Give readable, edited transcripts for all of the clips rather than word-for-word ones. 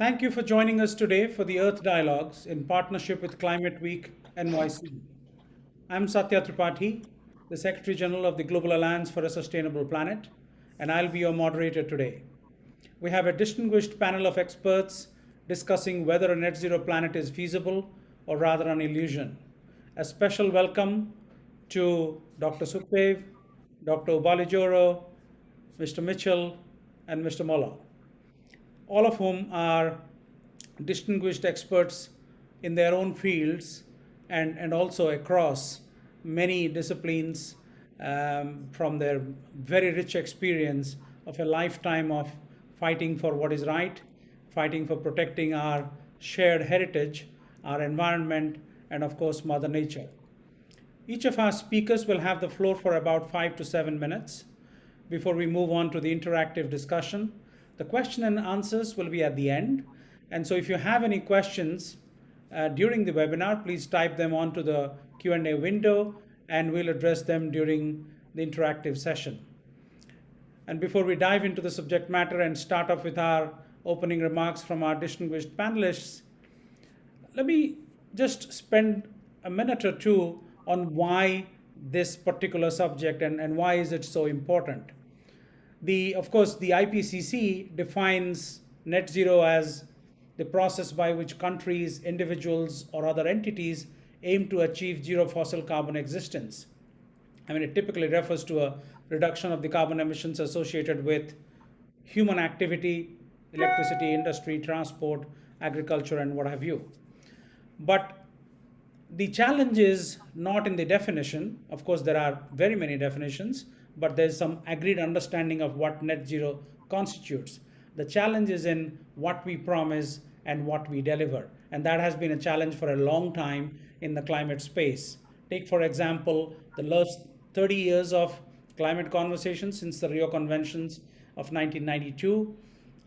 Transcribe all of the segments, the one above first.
Thank you for joining us today for the Earth Dialogues in partnership with Climate Week NYC. I'm Satya Tripathi, the Secretary General of the Global Alliance for a Sustainable Planet, and I'll be your moderator today. We have a distinguished panel of experts discussing whether a net zero planet is feasible or rather an illusion. A special welcome to Dr. Sukhdev, Dr. Ubalijoro, Mr. Mitchell, and Mr. Müller, all of whom are distinguished experts in their own fields and also across many disciplines from their very rich experience of a lifetime of fighting for what is right, fighting for protecting our shared heritage, our environment, and of course, Mother Nature. Each of our speakers will have the floor for about 5 to 7 minutes before we move on to the interactive discussion. The question and answers will be at the end. And so if you have any questions during the webinar, please type them onto the Q&A window and we'll address them during the interactive session. And before we dive into the subject matter and start off with our opening remarks from our distinguished panelists, let me just spend a minute or two on why this particular subject and why is it so important. Of course, the IPCC defines net zero as the process by which countries, individuals, or other entities aim to achieve zero fossil carbon existence. I mean, it typically refers to a reduction of the carbon emissions associated with human activity, electricity, industry, transport, agriculture, and what have you. But the challenge is not in the definition. Of course, there are very many definitions, but there's some agreed understanding of what net zero constitutes. The challenge is in what we promise and what we deliver. And that has been a challenge for a long time in the climate space. Take, for example, the last 30 years of climate conversations since the Rio Conventions of 1992.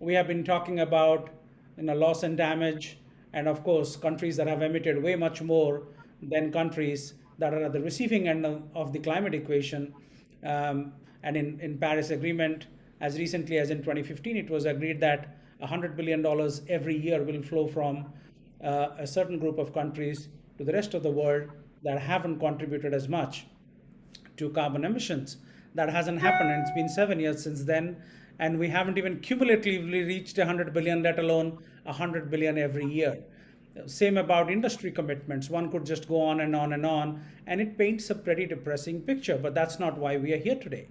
We have been talking about loss and damage, and of course, countries that have emitted way much more than countries that are at the receiving end of the climate equation. And in Paris Agreement, as recently as in 2015, it was agreed that $100 billion every year will flow from a certain group of countries to the rest of the world that haven't contributed as much to carbon emissions. That hasn't happened, and it's been 7 years since then, and we haven't even cumulatively reached 100 billion, let alone 100 billion every year. Same about industry commitments. One could just go on and on and on, and it paints a pretty depressing picture, but that's not why we are here today.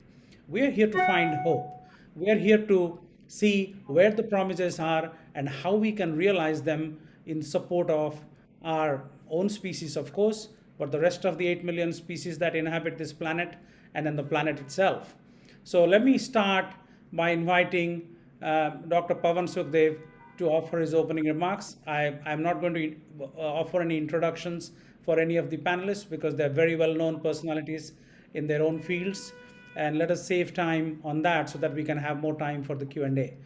We are here to find hope. We are here to see where the promises are and how we can realize them in support of our own species, of course, but the rest of the 8 million species that inhabit this planet and then the planet itself. So let me start by inviting Dr. Pavan Sukhdev to offer his opening remarks. I'm not going to offer any introductions for any of the panelists because they're very well-known personalities in their own fields. And let us save time on that so that we can have more time for the Q&A.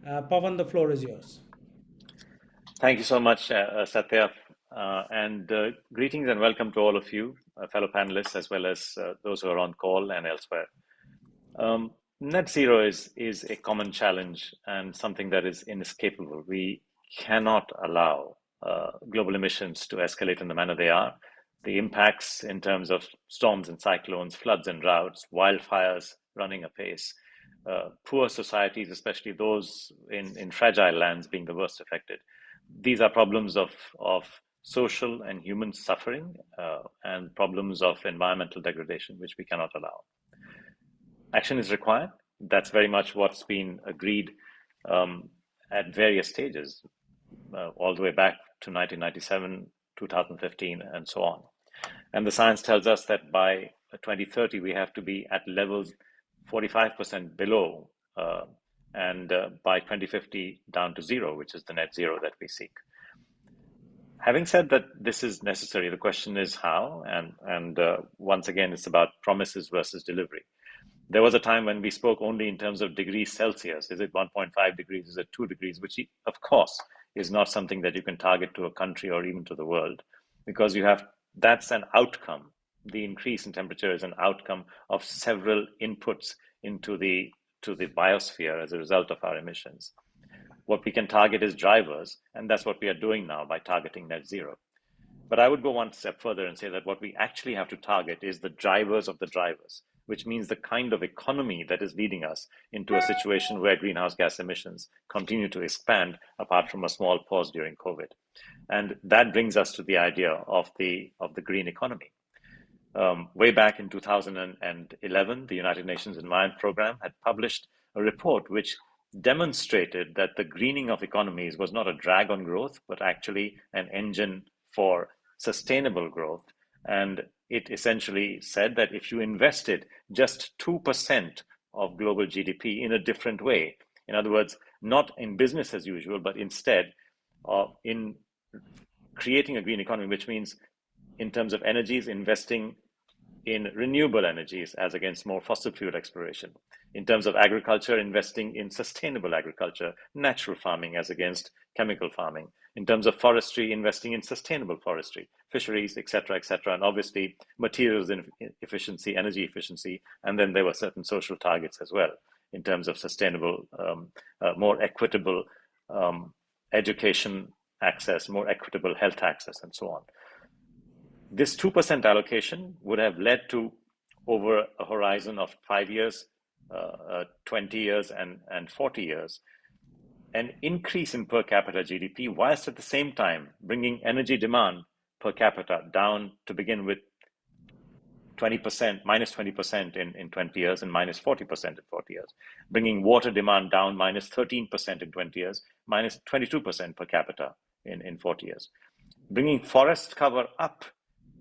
Pavan, the floor is yours. Thank you so much, Satya. And greetings and welcome to all of you, fellow panelists, as well as those who are on call and elsewhere. Net zero is a common challenge and something that is inescapable. We cannot allow global emissions to escalate in the manner they are. The impacts in terms of storms and cyclones, floods and droughts, wildfires running apace, poor societies, especially those in fragile lands, being the worst affected. These are problems of social and human suffering and problems of environmental degradation, which we cannot allow. Action is required. That's very much what's been agreed at various stages, all the way back to 1997, 2015, and so on. And the science tells us that by 2030, we have to be at levels 45% below, and by 2050 down to zero, which is the net zero that we seek. Having said that this is necessary, the question is how, and once again, it's about promises versus delivery. There was a time when we spoke only in terms of degrees Celsius. Is it 1.5 degrees? Is it 2 degrees? Which, of course, is not something that you can target to a country or even to the world, because that's an outcome. The increase in temperature is an outcome of several inputs into the biosphere as a result of our emissions. What we can target is drivers, and that's what we are doing now by targeting net zero. But I would go one step further and say that what we actually have to target is the drivers of the drivers, which means the kind of economy that is leading us into a situation where greenhouse gas emissions continue to expand, apart from a small pause during COVID. And that brings us to the idea of the green economy. Way back in 2011, the United Nations Environment Programme had published a report which demonstrated that the greening of economies was not a drag on growth, but actually an engine for sustainable growth. And it essentially said that if you invested just 2% of global GDP in a different way, in other words, not in business as usual, but instead in creating a green economy, which means in terms of energies, investing in renewable energies as against more fossil fuel exploration. In terms of agriculture, investing in sustainable agriculture, natural farming as against chemical farming. In terms of forestry, investing in sustainable forestry, fisheries, etc., etc., and obviously materials efficiency, energy efficiency, and then there were certain social targets as well in terms of sustainable, more equitable education access, more equitable health access, and so on. This 2% allocation would have led to, over a horizon of 5 years, 20 years, and 40 years, an increase in per capita GDP, whilst at the same time bringing energy demand per capita down to begin with 20%, minus 20% in 20 years, and minus 40% in 40 years, bringing water demand down minus 13% in 20 years, minus 22% per capita in 40 years, bringing forest cover up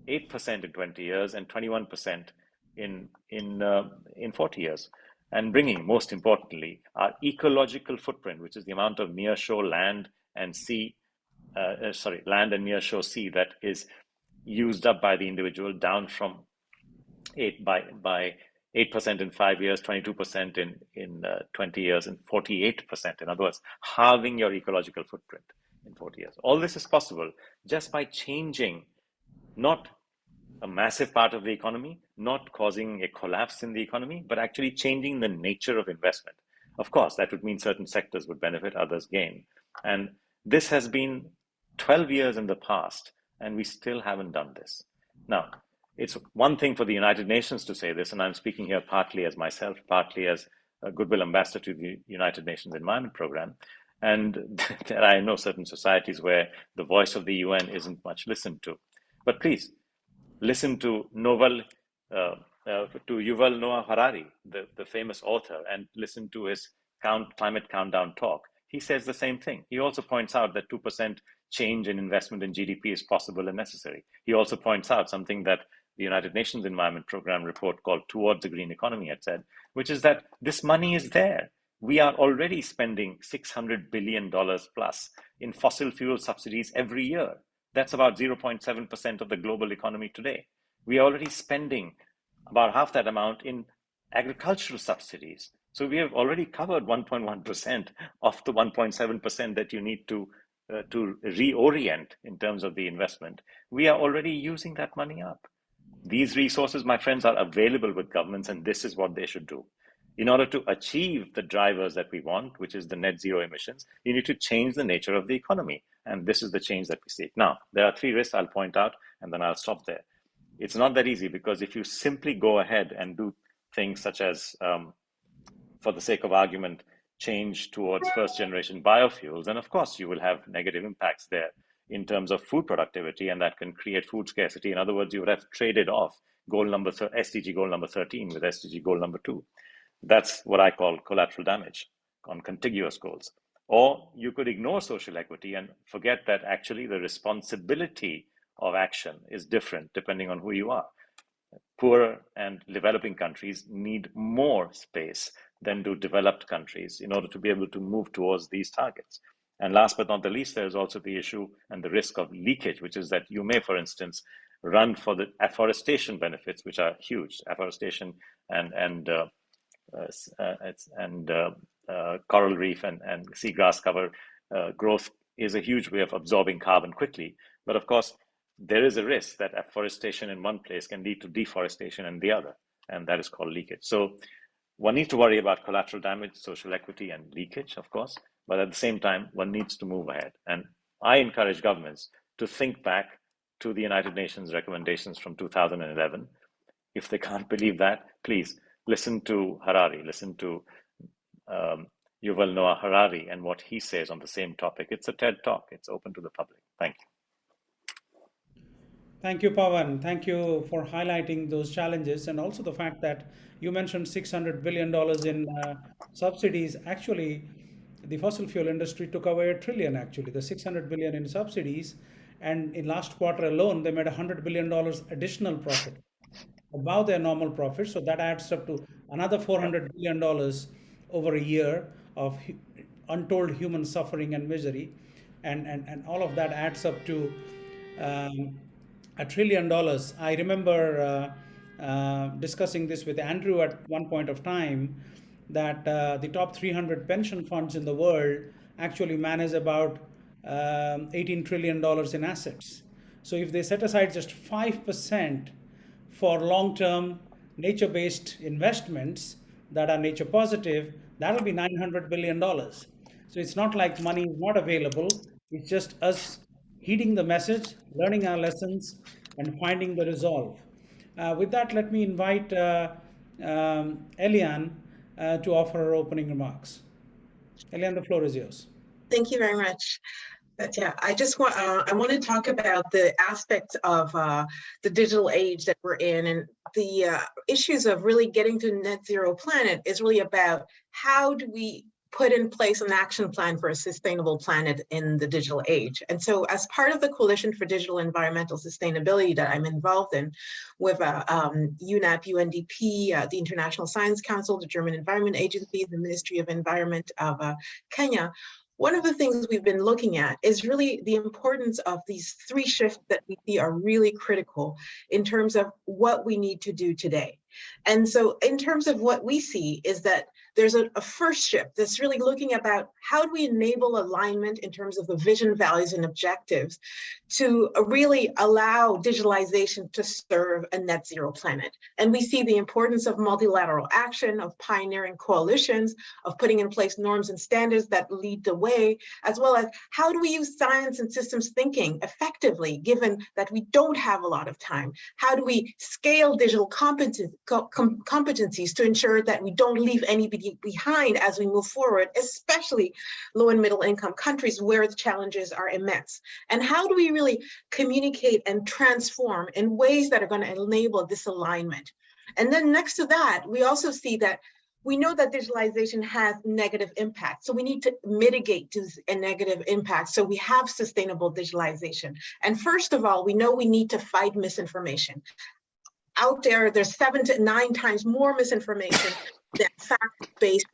8% in 20 years and 21% in 40 years, and bringing, most importantly, our ecological footprint, which is the amount of nearshore land and sea, land and nearshore sea that is used up by the individual, down from 8% in 5 years, 22% in 20 years, and 48%. In other words, halving your ecological footprint in 40 years. All this is possible just by changing not a massive part of the economy, not causing a collapse in the economy, but actually changing the nature of investment. Of course, that would mean certain sectors would benefit, others gain. And this has been 12 years in the past, and we still haven't done this. Now, it's one thing for the United Nations to say this, and I'm speaking here partly as myself, partly as a goodwill ambassador to the United Nations Environment Programme. And I know certain societies where the voice of the UN isn't much listened to. But please, listen to Yuval Noah Harari, the famous author, and listen to his climate countdown talk. He says the same thing. He also points out that 2% change in investment in GDP is possible and necessary. He also points out something that the United Nations Environment Programme report called Towards the Green Economy had said, which is that this money is there. We are already spending $600 billion plus in fossil fuel subsidies every year. That's about 0.7% of the global economy today. We are already spending about half that amount in agricultural subsidies. So we have already covered 1.1% of the 1.7% that you need to reorient in terms of the investment. We are already using that money up. These resources, my friends, are available with governments, and this is what they should do. In order to achieve the drivers that we want, which is the net zero emissions, you need to change the nature of the economy. And this is the change that we seek. Now, there are 3 risks I'll point out, and then I'll stop there. It's not that easy, because if you simply go ahead and do things such as, for the sake of argument, change towards first generation biofuels, then of course you will have negative impacts there in terms of food productivity, and that can create food scarcity. In other words, you would have traded off SDG goal number 13 with SDG goal number 2. That's what I call collateral damage on contiguous goals. Or you could ignore social equity and forget that actually the responsibility of action is different depending on who you are. Poorer and developing countries need more space than do developed countries in order to be able to move towards these targets. And last but not the least, there's also the issue and the risk of leakage, which is that you may, for instance, run for the afforestation benefits, which are huge. Afforestation and coral reef and seagrass cover growth is a huge way of absorbing carbon quickly. But of course, there is a risk that afforestation in one place can lead to deforestation in the other, and that is called leakage. So one needs to worry about collateral damage, social equity, and leakage, of course. But at the same time, one needs to move ahead. And I encourage governments to think back to the United Nations recommendations from 2011. If they can't believe that, please listen to Harari, listen to Yuval Noah Harari and what he says on the same topic. It's a TED Talk. It's open to the public. Thank you. Thank you, Pavan. Thank you for highlighting those challenges and also the fact that you mentioned $600 billion in subsidies. Actually, the fossil fuel industry took away a trillion, actually, the 600 billion in subsidies. And in last quarter alone, they made $100 billion additional profit above their normal profit. So that adds up to another $400 billion over a year of untold human suffering and misery. And all of that adds up to um, $1 trillion. I remember discussing this with Andrew at one point of time that the top 300 pension funds in the world actually manage about $18 trillion in assets. So if they set aside just 5% for long-term nature-based investments that are nature positive, that'll be $900 billion. So it's not like money is not available. It's just us heeding the message, learning our lessons, and finding the resolve. With that, let me invite Éliane to offer her opening remarks. Éliane, the floor is yours. Thank you very much. Yeah, I want to talk about the aspects of the digital age that we're in, and the issues of really getting to net zero planet is really about how do we put in place an action plan for a sustainable planet in the digital age. And so as part of the Coalition for Digital Environmental Sustainability that I'm involved in with UNEP, UNDP, the International Science Council, the German Environment Agency, the Ministry of Environment of Kenya, one of the things we've been looking at is really the importance of these three shifts that we see are really critical in terms of what we need to do today. And so in terms of what we see is that there's a first shift that's really looking about how do we enable alignment in terms of the vision, values, and objectives to really allow digitalization to serve a net zero planet. And we see the importance of multilateral action, of pioneering coalitions, of putting in place norms and standards that lead the way, as well as how do we use science and systems thinking effectively, given that we don't have a lot of time? How do we scale digital competencies to ensure that we don't leave anybody behind as we move forward, especially low and middle income countries where the challenges are immense? And how do we really communicate and transform in ways that are going to enable this alignment? And then next to that, we also see that we know that digitalization has negative impacts. So we need to mitigate these negative impacts so we have sustainable digitalization. And first of all, we know we need to fight misinformation. Out there's 7 to 9 times more misinformation than fact-based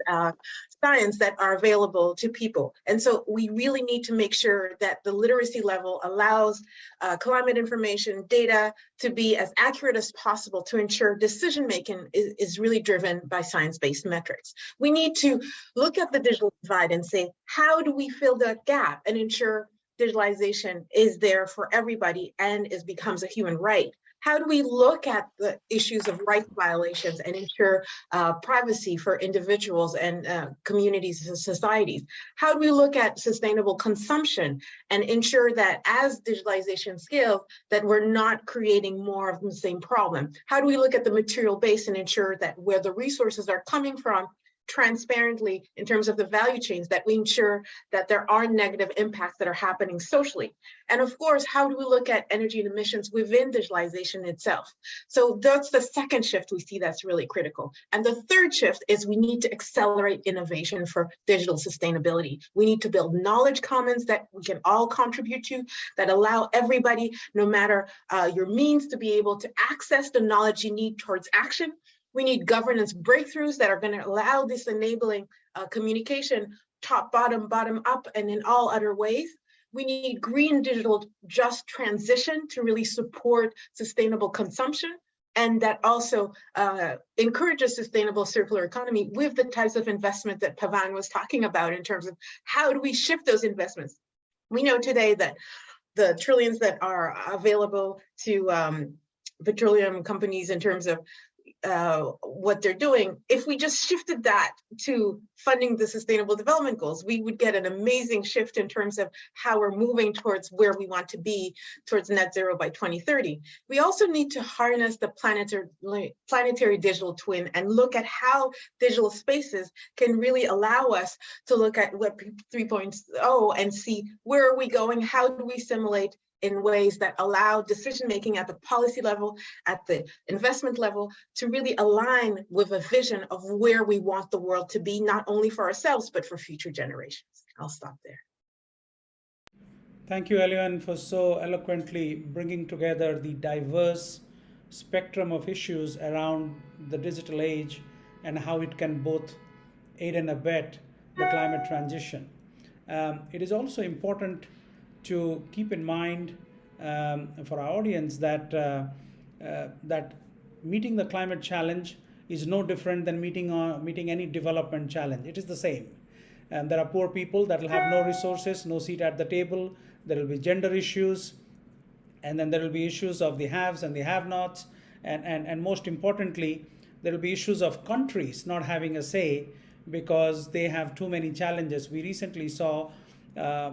science that are available to people. And so we really need to make sure that the literacy level allows climate information data to be as accurate as possible to ensure decision-making is really driven by science-based metrics. We need to look at the digital divide and say, how do we fill that gap and ensure digitalization is there for everybody and becomes a human right? How do we look at the issues of rights violations and ensure privacy for individuals and communities and societies? How do we look at sustainable consumption and ensure that as digitalization scales, that we're not creating more of the same problem? How do we look at the material base and ensure that where the resources are coming from transparently in terms of the value chains, that we ensure that there are negative impacts that are happening socially? And of course, how do we look at energy and emissions within digitalization itself? So that's the second shift we see that's really critical. And the third shift is we need to accelerate innovation for digital sustainability. We need to build knowledge commons that we can all contribute to, that allow everybody, no matter your means, to be able to access the knowledge you need towards action. We need governance breakthroughs that are going to allow this enabling communication top, bottom up, and in all other ways. We need green digital just transition to really support sustainable consumption, and that also encourages sustainable circular economy with the types of investment that Pavan was talking about in terms of how do we shift those investments. We know today that the trillions that are available to petroleum companies in terms of what they're doing, if we just shifted that to funding the Sustainable Development Goals, we would get an amazing shift in terms of how we're moving towards where we want to be towards net zero by 2030. We also need to harness the planetary digital twin and look at how digital spaces can really allow us to look at Web 3.0 and see where are we going, how do we simulate in ways that allow decision-making at the policy level, at the investment level, to really align with a vision of where we want the world to be, not only for ourselves, but for future generations. I'll stop there. Thank you, Éliane, for so eloquently bringing together the diverse spectrum of issues around the digital age and how it can both aid and abet the climate transition. It is also important to keep in mind for our audience that that meeting the climate challenge is no different than meeting any development challenge. It is the same. And there are poor people that will have no resources, no seat at the table. There will be gender issues, and then there will be issues of the haves and the have-nots, and most importantly, there will be issues of countries not having a say because they have too many challenges. We recently saw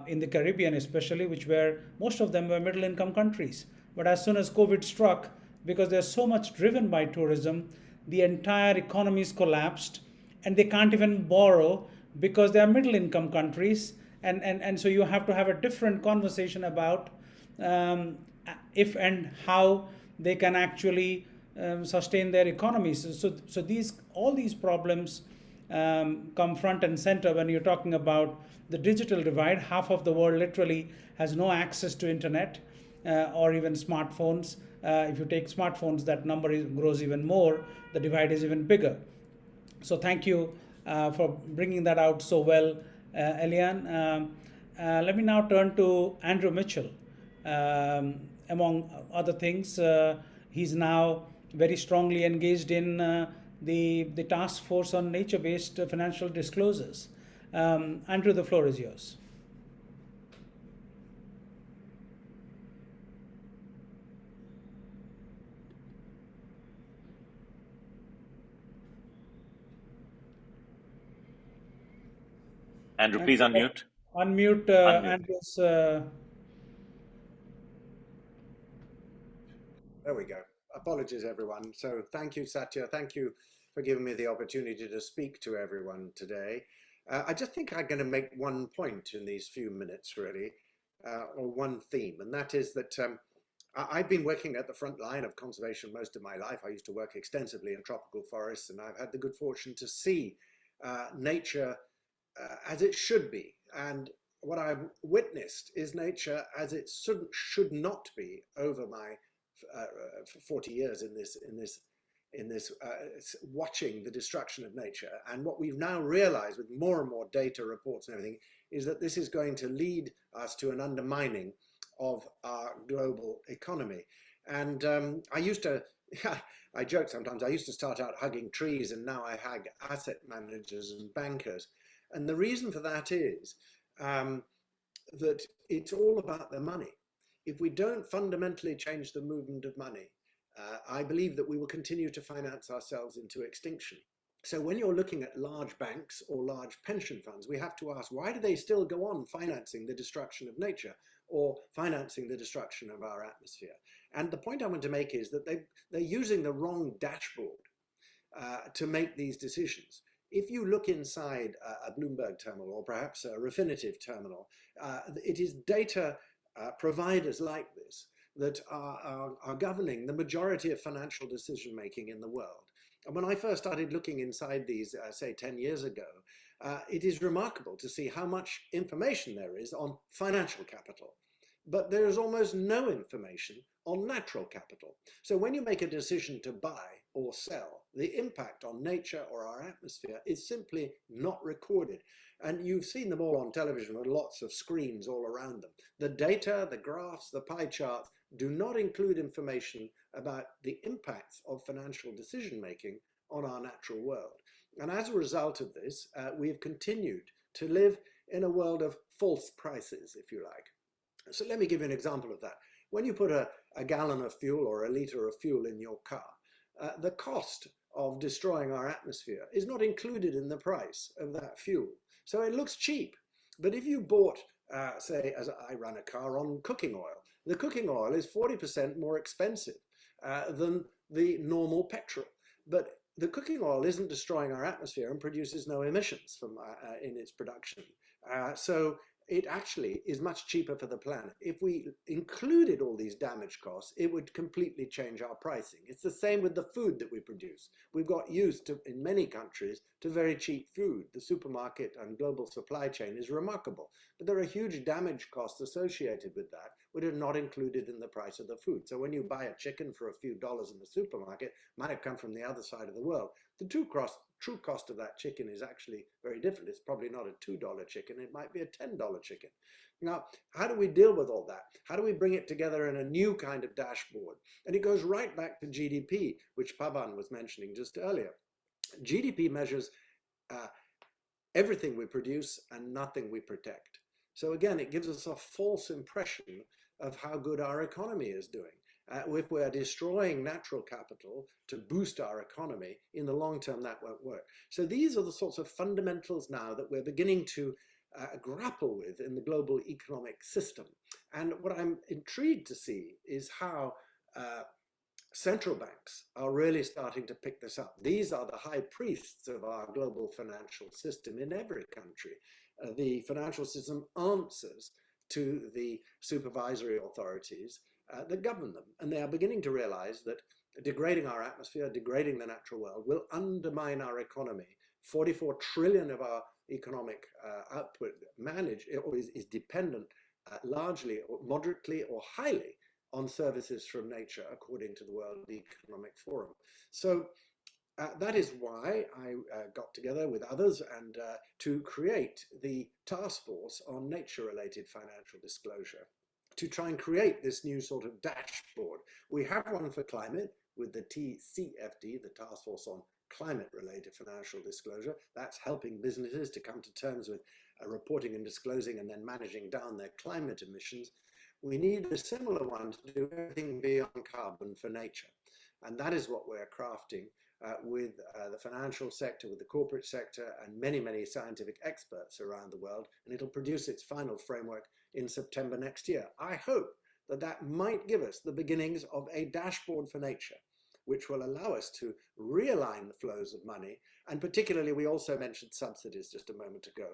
in the Caribbean especially, which were, most of them were middle income countries. But as soon as COVID struck, because they're so much driven by tourism, the entire economies collapsed and they can't even borrow because they are middle income countries. And so you have to have a different conversation about if and how they can actually sustain their economies. So all these problems come front and center when you're talking about the digital divide. Half of the world literally has no access to internet or even smartphones. If you take smartphones, that number grows even more. The divide is even bigger. So thank you for bringing that out so well, Éliane. Let me now turn to Andrew Mitchell. Among other things, he's now very strongly engaged in the task force on nature-based financial disclosures. Andrew, the floor is yours. Andrew, please unmute. Unmute Unmute. Andrew's. There we go. Apologies, everyone. So thank you, Satya. Thank you for giving me the opportunity to speak to everyone today. I just think I'm going to make one point in these few minutes, really, or one theme, and that is that I've been working at the front line of conservation most of my life. I used to work extensively in tropical forests, and I've had the good fortune to see nature as it should be. And what I've witnessed is nature as it should not be over my 40 years in this watching the destruction of nature. And what we've now realized with more and more data reports and everything is that this is going to lead us to an undermining of our global economy. And I used to, I joke sometimes, I used to start out hugging trees, and now I hug asset managers and bankers. And the reason for that is that it's all about the money. If we don't fundamentally change the movement of money, I believe that we will continue to finance ourselves into extinction. So when you're looking at large banks or large pension funds, we have to ask, why do they still go on financing the destruction of nature or financing the destruction of our atmosphere? And the point I want to make is that they're using the wrong dashboard to make these decisions. If you look inside a Bloomberg terminal or perhaps a Refinitiv terminal, it is data providers like this that are governing the majority of financial decision making in the world. And when I first started looking inside these, say 10 years ago, it is remarkable to see how much information there is on financial capital, but there is almost no information on natural capital. So when you make a decision to buy or sell, the impact on nature or our atmosphere is simply not recorded. And you've seen them all on television with lots of screens all around them. The data, the graphs, the pie charts do not include information about the impacts of financial decision making on our natural world. And as a result of this, we have continued to live in a world of false prices, if you like. So let me give you an example of that. When you put a gallon of fuel or a liter of fuel in your car, the cost of destroying our atmosphere is not included in the price of that fuel. So it looks cheap. But if you bought, say, as I run a car on cooking oil, the cooking oil is 40% more expensive than the normal petrol. But the cooking oil isn't destroying our atmosphere and produces no emissions from in its production. So it actually is much cheaper for the planet. If we included all these damage costs, it would completely change our pricing. It's the same with the food that we produce. We've got used to, in many countries, to very cheap food. The supermarket and global supply chain is remarkable, but there are huge damage costs associated with that, which are not included in the price of the food. So when you buy a chicken for a few dollars in the supermarket, it might have come from the other side of the world. The true cost of that chicken is actually very different. It's probably not a $2 chicken, it might be a $10 chicken. Now, how do we deal with all that? How do we bring it together in a new kind of dashboard? And it goes right back to GDP, which Pavan was mentioning just earlier. GDP measures everything we produce and nothing we protect. So again, it gives us a false impression of how good our economy is doing. If we're destroying natural capital to boost our economy, in the long term, that won't work. So these are the sorts of fundamentals now that we're beginning to grapple with in the global economic system. And what I'm intrigued to see is how central banks are really starting to pick this up. These are the high priests of our global financial system in every country. The financial system answers to the supervisory authorities that govern them. And they are beginning to realize that degrading our atmosphere, degrading the natural world will undermine our economy. 44 trillion of our economic output is dependent largely or moderately or highly on services from nature, according to the World Economic Forum. So that is why I got together with others and to create the task force on nature-related financial disclosure, to try and create this new sort of dashboard. We have one for climate with the TCFD, the Task Force on Climate-Related Financial Disclosure. That's helping businesses to come to terms with reporting and disclosing and then managing down their climate emissions. We need a similar one to do everything beyond carbon for nature. And that is what we're crafting with the financial sector, with the corporate sector, and many, many scientific experts around the world. And it'll produce its final framework in September next year. I hope that that might give us the beginnings of a dashboard for nature, which will allow us to realign the flows of money. And particularly, we also mentioned subsidies just a moment ago.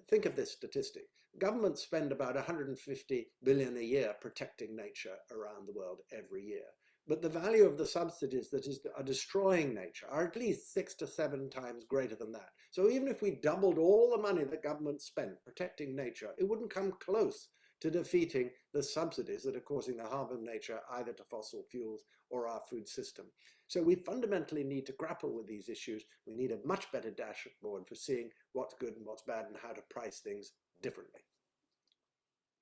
Think of this statistic. Governments spend about 150 billion a year protecting nature around the world every year. But the value of the subsidies that are destroying nature are at least 6 to 7 times greater than that. So even if we doubled all the money that governments spent protecting nature, it wouldn't come close to defeating the subsidies that are causing the harm of nature, either to fossil fuels or our food system. So we fundamentally need to grapple with these issues. We need a much better dashboard for seeing what's good and what's bad and how to price things differently.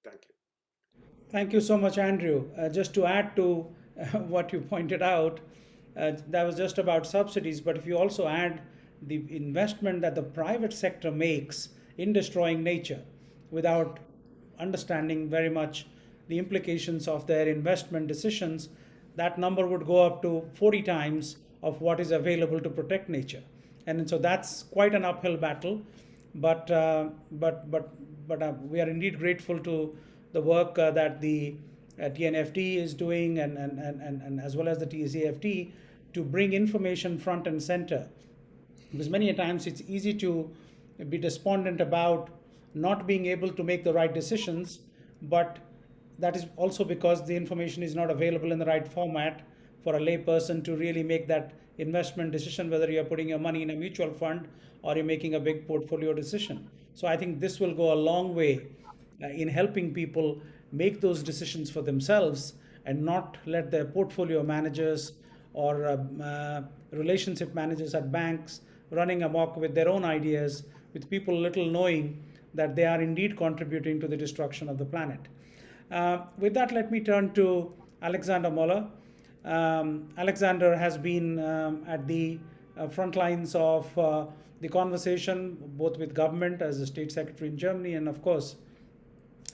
Thank you. Thank you so much, Andrew. Just to add to what you pointed out, that was just about subsidies, but if you also add the investment that the private sector makes in destroying nature without understanding very much the implications of their investment decisions, that number would go up to 40 times of what is available to protect nature. And so that's quite an uphill battle, but we are indeed grateful to the work that the TNFD is doing and as well as the TCFD to bring information front and center. Because many a times it's easy to be despondent about not being able to make the right decisions, but that is also because the information is not available in the right format for a layperson to really make that investment decision, whether you're putting your money in a mutual fund or you're making a big portfolio decision. So I think this will go a long way in helping people make those decisions for themselves and not let their portfolio managers or relationship managers at banks running amok with their own ideas, with people little knowing that they are indeed contributing to the destruction of the planet. With that, let me turn to Alexander Müller. Alexander has been at the front lines of the conversation, both with government as the state secretary in Germany, and of course,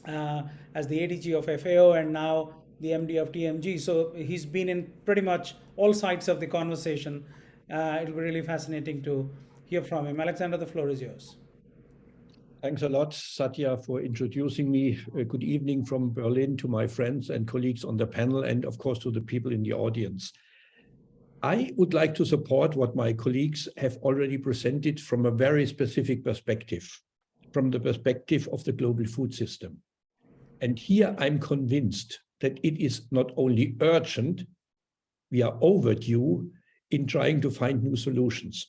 as the ADG of FAO, and now the MD of TMG. So he's been in pretty much all sides of the conversation. It'll be really fascinating to hear from him. Alexander, the floor is yours. Thanks a lot, Satya, for introducing me. Good evening from Berlin to my friends and colleagues on the panel, and of course to the people in the audience. I would like to support what my colleagues have already presented from a very specific perspective, from the perspective of the global food system. And here I'm convinced that it is not only urgent, we are overdue in trying to find new solutions.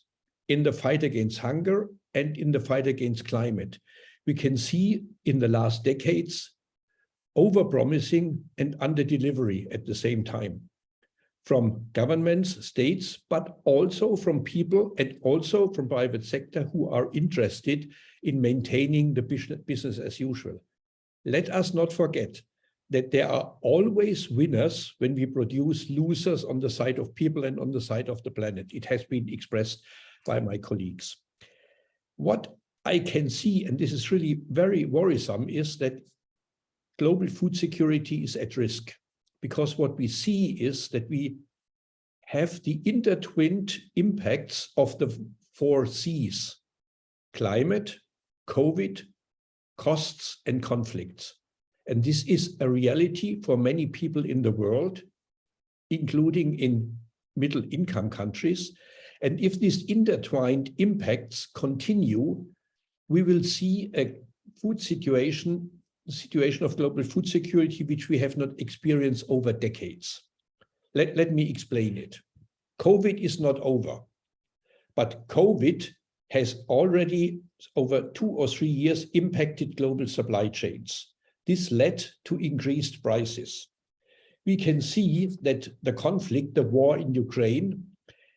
In the fight against hunger and in the fight against climate, we can see in the last decades overpromising and under-delivery at the same time, from governments, states, but also from people and also from private sector who are interested in maintaining the business as usual. Let us not forget that there are always winners when we produce losers on the side of people and on the side of the planet. It has been expressed by my colleagues. What I can see, and this is really very worrisome, is that global food security is at risk, because what we see is that we have the intertwined impacts of the 4 Cs: climate, COVID, costs, and conflicts. And this is a reality for many people in the world, including in middle-income countries. And if these intertwined impacts continue, we will see a food situation, the situation of global food security, which we have not experienced over decades. Let me explain it. COVID is not over, but COVID has already, over 2 or 3 years, impacted global supply chains. This led to increased prices. We can see that the conflict, the war in Ukraine,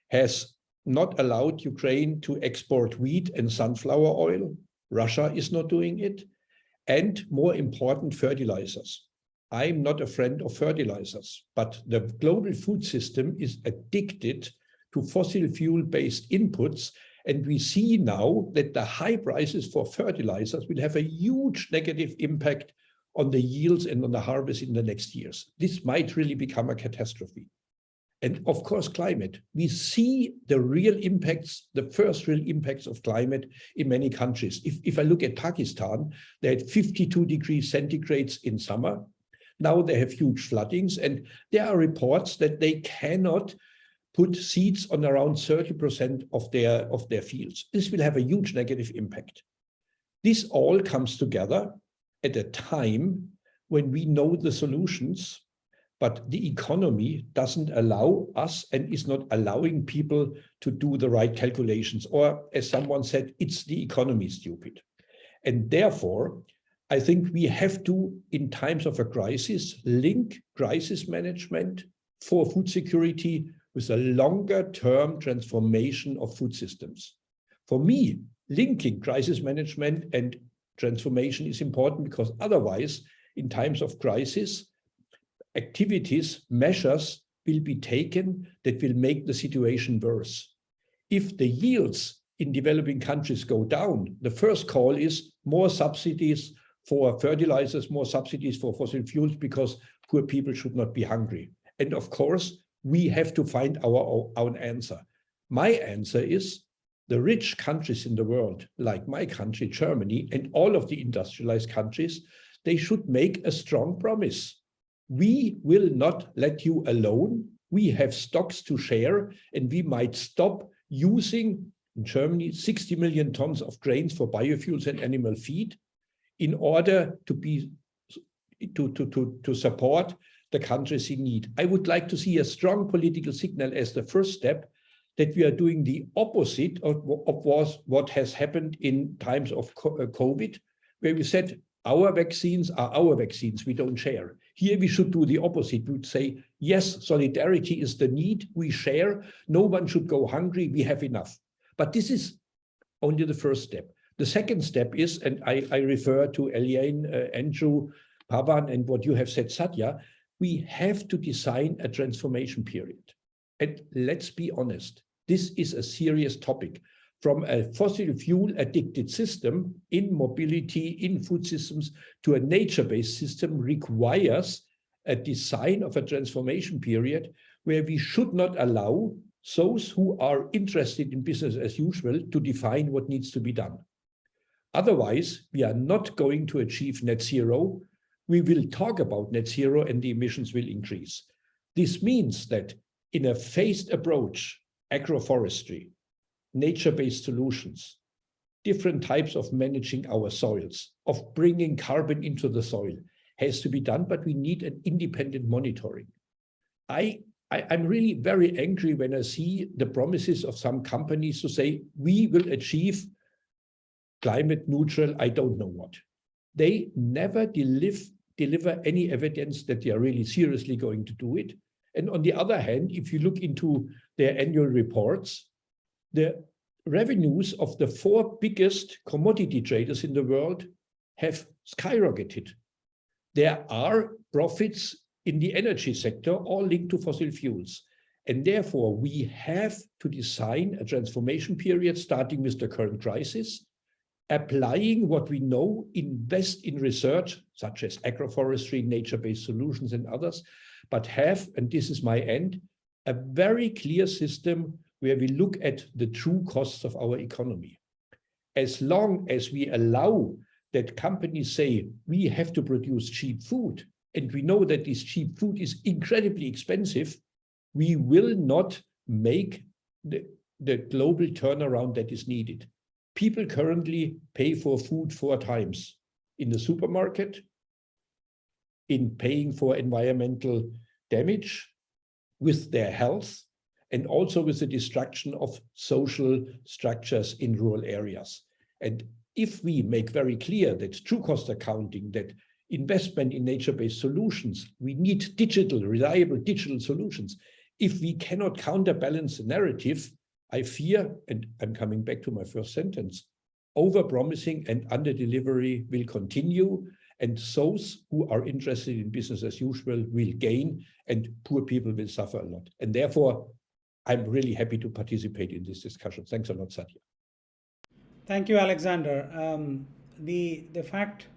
has not allowed Ukraine to export wheat and sunflower oil. Russia is not doing it. And more important, fertilizers. I'm not a friend of fertilizers, but the global food system is addicted to fossil fuel-based inputs. And we see now that the high prices for fertilizers will have a huge negative impact on the yields and on the harvest in the next years. This might really become a catastrophe. And of course, climate. We see the real impacts, the first real impacts of climate in many countries. If I look at Pakistan, they had 52 degrees centigrades in summer. Now they have huge floodings, and there are reports that they cannot put seeds on around 30% of their fields. This will have a huge negative impact. This all comes together at a time when we know the solutions, but the economy doesn't allow us and is not allowing people to do the right calculations. Or as someone said, it's the economy stupid. And therefore, I think we have to, in times of a crisis, link crisis management for food security with a longer-term transformation of food systems. For me, linking crisis management and transformation is important, because otherwise, in times of crisis, activities, measures will be taken that will make the situation worse. If the yields in developing countries go down, the first call is more subsidies for fertilizers, more subsidies for fossil fuels, because poor people should not be hungry. And of course, we have to find our own answer. My answer is the rich countries in the world, like my country, Germany, and all of the industrialized countries, they should make a strong promise. We will not let you alone. We have stocks to share, and we might stop using, in Germany, 60 million tons of grains for biofuels and animal feed in order to support the countries in need. I would like to see a strong political signal as the first step, that we are doing the opposite of what has happened in times of COVID, where we said, our vaccines are our vaccines, we don't share. Here we should do the opposite. We would say, yes, solidarity is the need, we share, no one should go hungry, we have enough. But this is only the first step. The second step is, and I refer to Éliane, Andrew, Pavan, and what you have said, Satya, we have to design a transformation period. And let's be honest, this is a serious topic. From a fossil fuel addicted system in mobility, in food systems, to a nature-based system requires a design of a transformation period where we should not allow those who are interested in business as usual to define what needs to be done. Otherwise, we are not going to achieve net zero. We will talk about net zero and the emissions will increase. This means that in a phased approach, agroforestry, nature-based solutions, different types of managing our soils, of bringing carbon into the soil has to be done, but we need an independent monitoring. I'm really very angry when I see the promises of some companies to say, we will achieve climate neutral, I don't know what. They never deliver any evidence that they are really seriously going to do it. And on the other hand, if you look into their annual reports, the revenues of the 4 biggest commodity traders in the world have skyrocketed. There are profits in the energy sector, all linked to fossil fuels. And therefore, we have to design a transformation period starting with the current crisis, applying what we know, invest in research, such as agroforestry, nature-based solutions, and others, but have, and this is my end, a very clear system where we look at the true costs of our economy. As long as we allow that companies say, we have to produce cheap food, and we know that this cheap food is incredibly expensive, we will not make the global turnaround that is needed. People currently pay for food 4 times: in the supermarket, in paying for environmental damage, with their health, and also with the destruction of social structures in rural areas. And if we make very clear that true cost accounting, that investment in nature-based solutions, we need digital, reliable digital solutions. If we cannot counterbalance the narrative, I fear, and I'm coming back to my first sentence, overpromising and under-delivery will continue, and those who are interested in business as usual will gain, and poor people will suffer a lot. And therefore, I'm really happy to participate in this discussion. Thanks a lot, Satya. Thank you, Alexander. The fact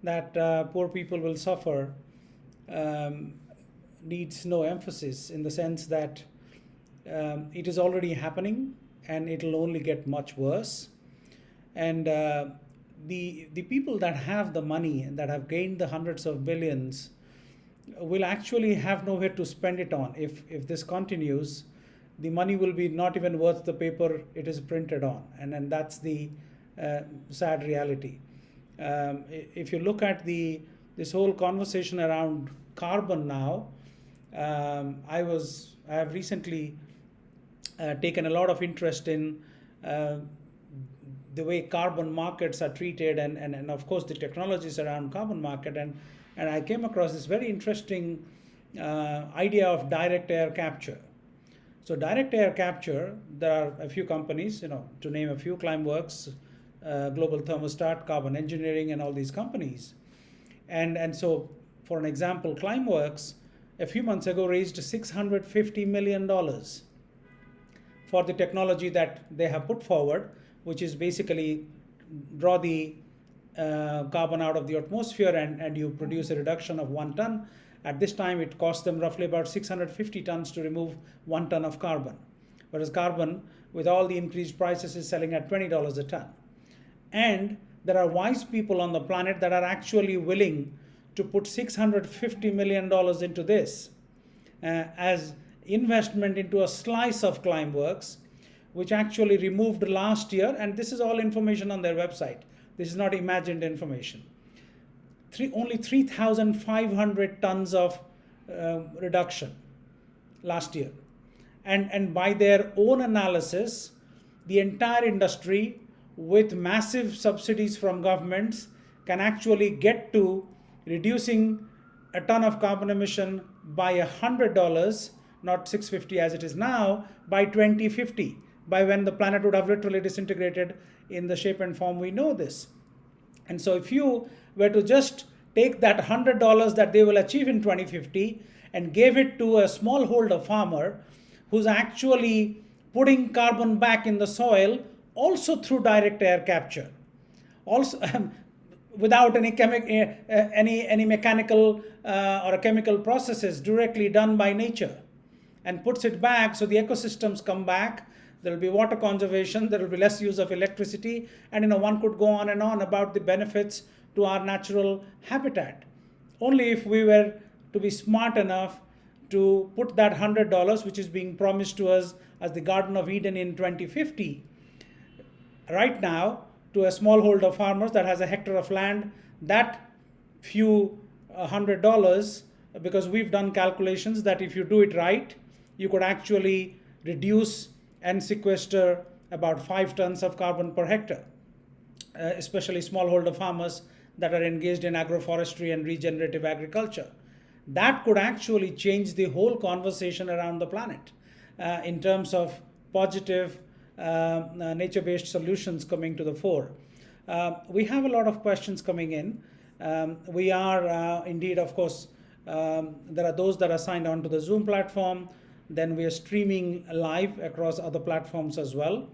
that poor people will suffer needs no emphasis, in the sense that it is already happening and it'll only get much worse. And the people that have the money and that have gained the hundreds of billions will actually have nowhere to spend it on. If this continues, the money will be not even worth the paper it is printed on. And that's the sad reality. If you look at this whole conversation around carbon now, I have recently taken a lot of interest in the way carbon markets are treated, and of course the technologies around carbon market, and I came across this very interesting idea of direct air capture. So direct air capture, there are a few companies, to name a few: Climeworks, Global Thermostat, Carbon Engineering, and all these companies. And so, for an example, Climeworks a few months ago raised $650 million for the technology that they have put forward, which is basically draw the carbon out of the atmosphere and you produce a reduction of 1 ton. At this time, it costs them roughly about 650 tons to remove 1 ton of carbon, whereas carbon, with all the increased prices, is selling at $20 a ton. And there are wise people on the planet that are actually willing to put $650 million into this as investment into a slice of Climeworks, which actually removed last year, and this is all information on their website. This is not imagined information. Only 3,500 tons of reduction last year. And by their own analysis, the entire industry, with massive subsidies from governments, can actually get to reducing a ton of carbon emission by $100, not $650 as it is now, by 2050, by when the planet would have literally disintegrated in the shape and form we know this. And so if you were to just take that $100 that they will achieve in 2050 and gave it to a smallholder farmer who's actually putting carbon back in the soil, also through direct air capture. Also, without any mechanical or chemical processes, directly done by nature, and puts it back, so the ecosystems come back. There will be water conservation, there will be less use of electricity, and one could go on and on about the benefits to our natural habitat. Only if we were to be smart enough to put that $100, which is being promised to us as the Garden of Eden in 2050, right now, to a smallholder farmer that has a hectare of land, that few $100, because we've done calculations that if you do it right, you could actually reduce and sequester about 5 tons of carbon per hectare, especially smallholder farmers that are engaged in agroforestry and regenerative agriculture. That could actually change the whole conversation around the planet in terms of positive nature-based solutions coming to the fore. We have a lot of questions coming in. We are indeed, of course, there are those that are signed on to the Zoom platform. Then we are streaming live across other platforms as well.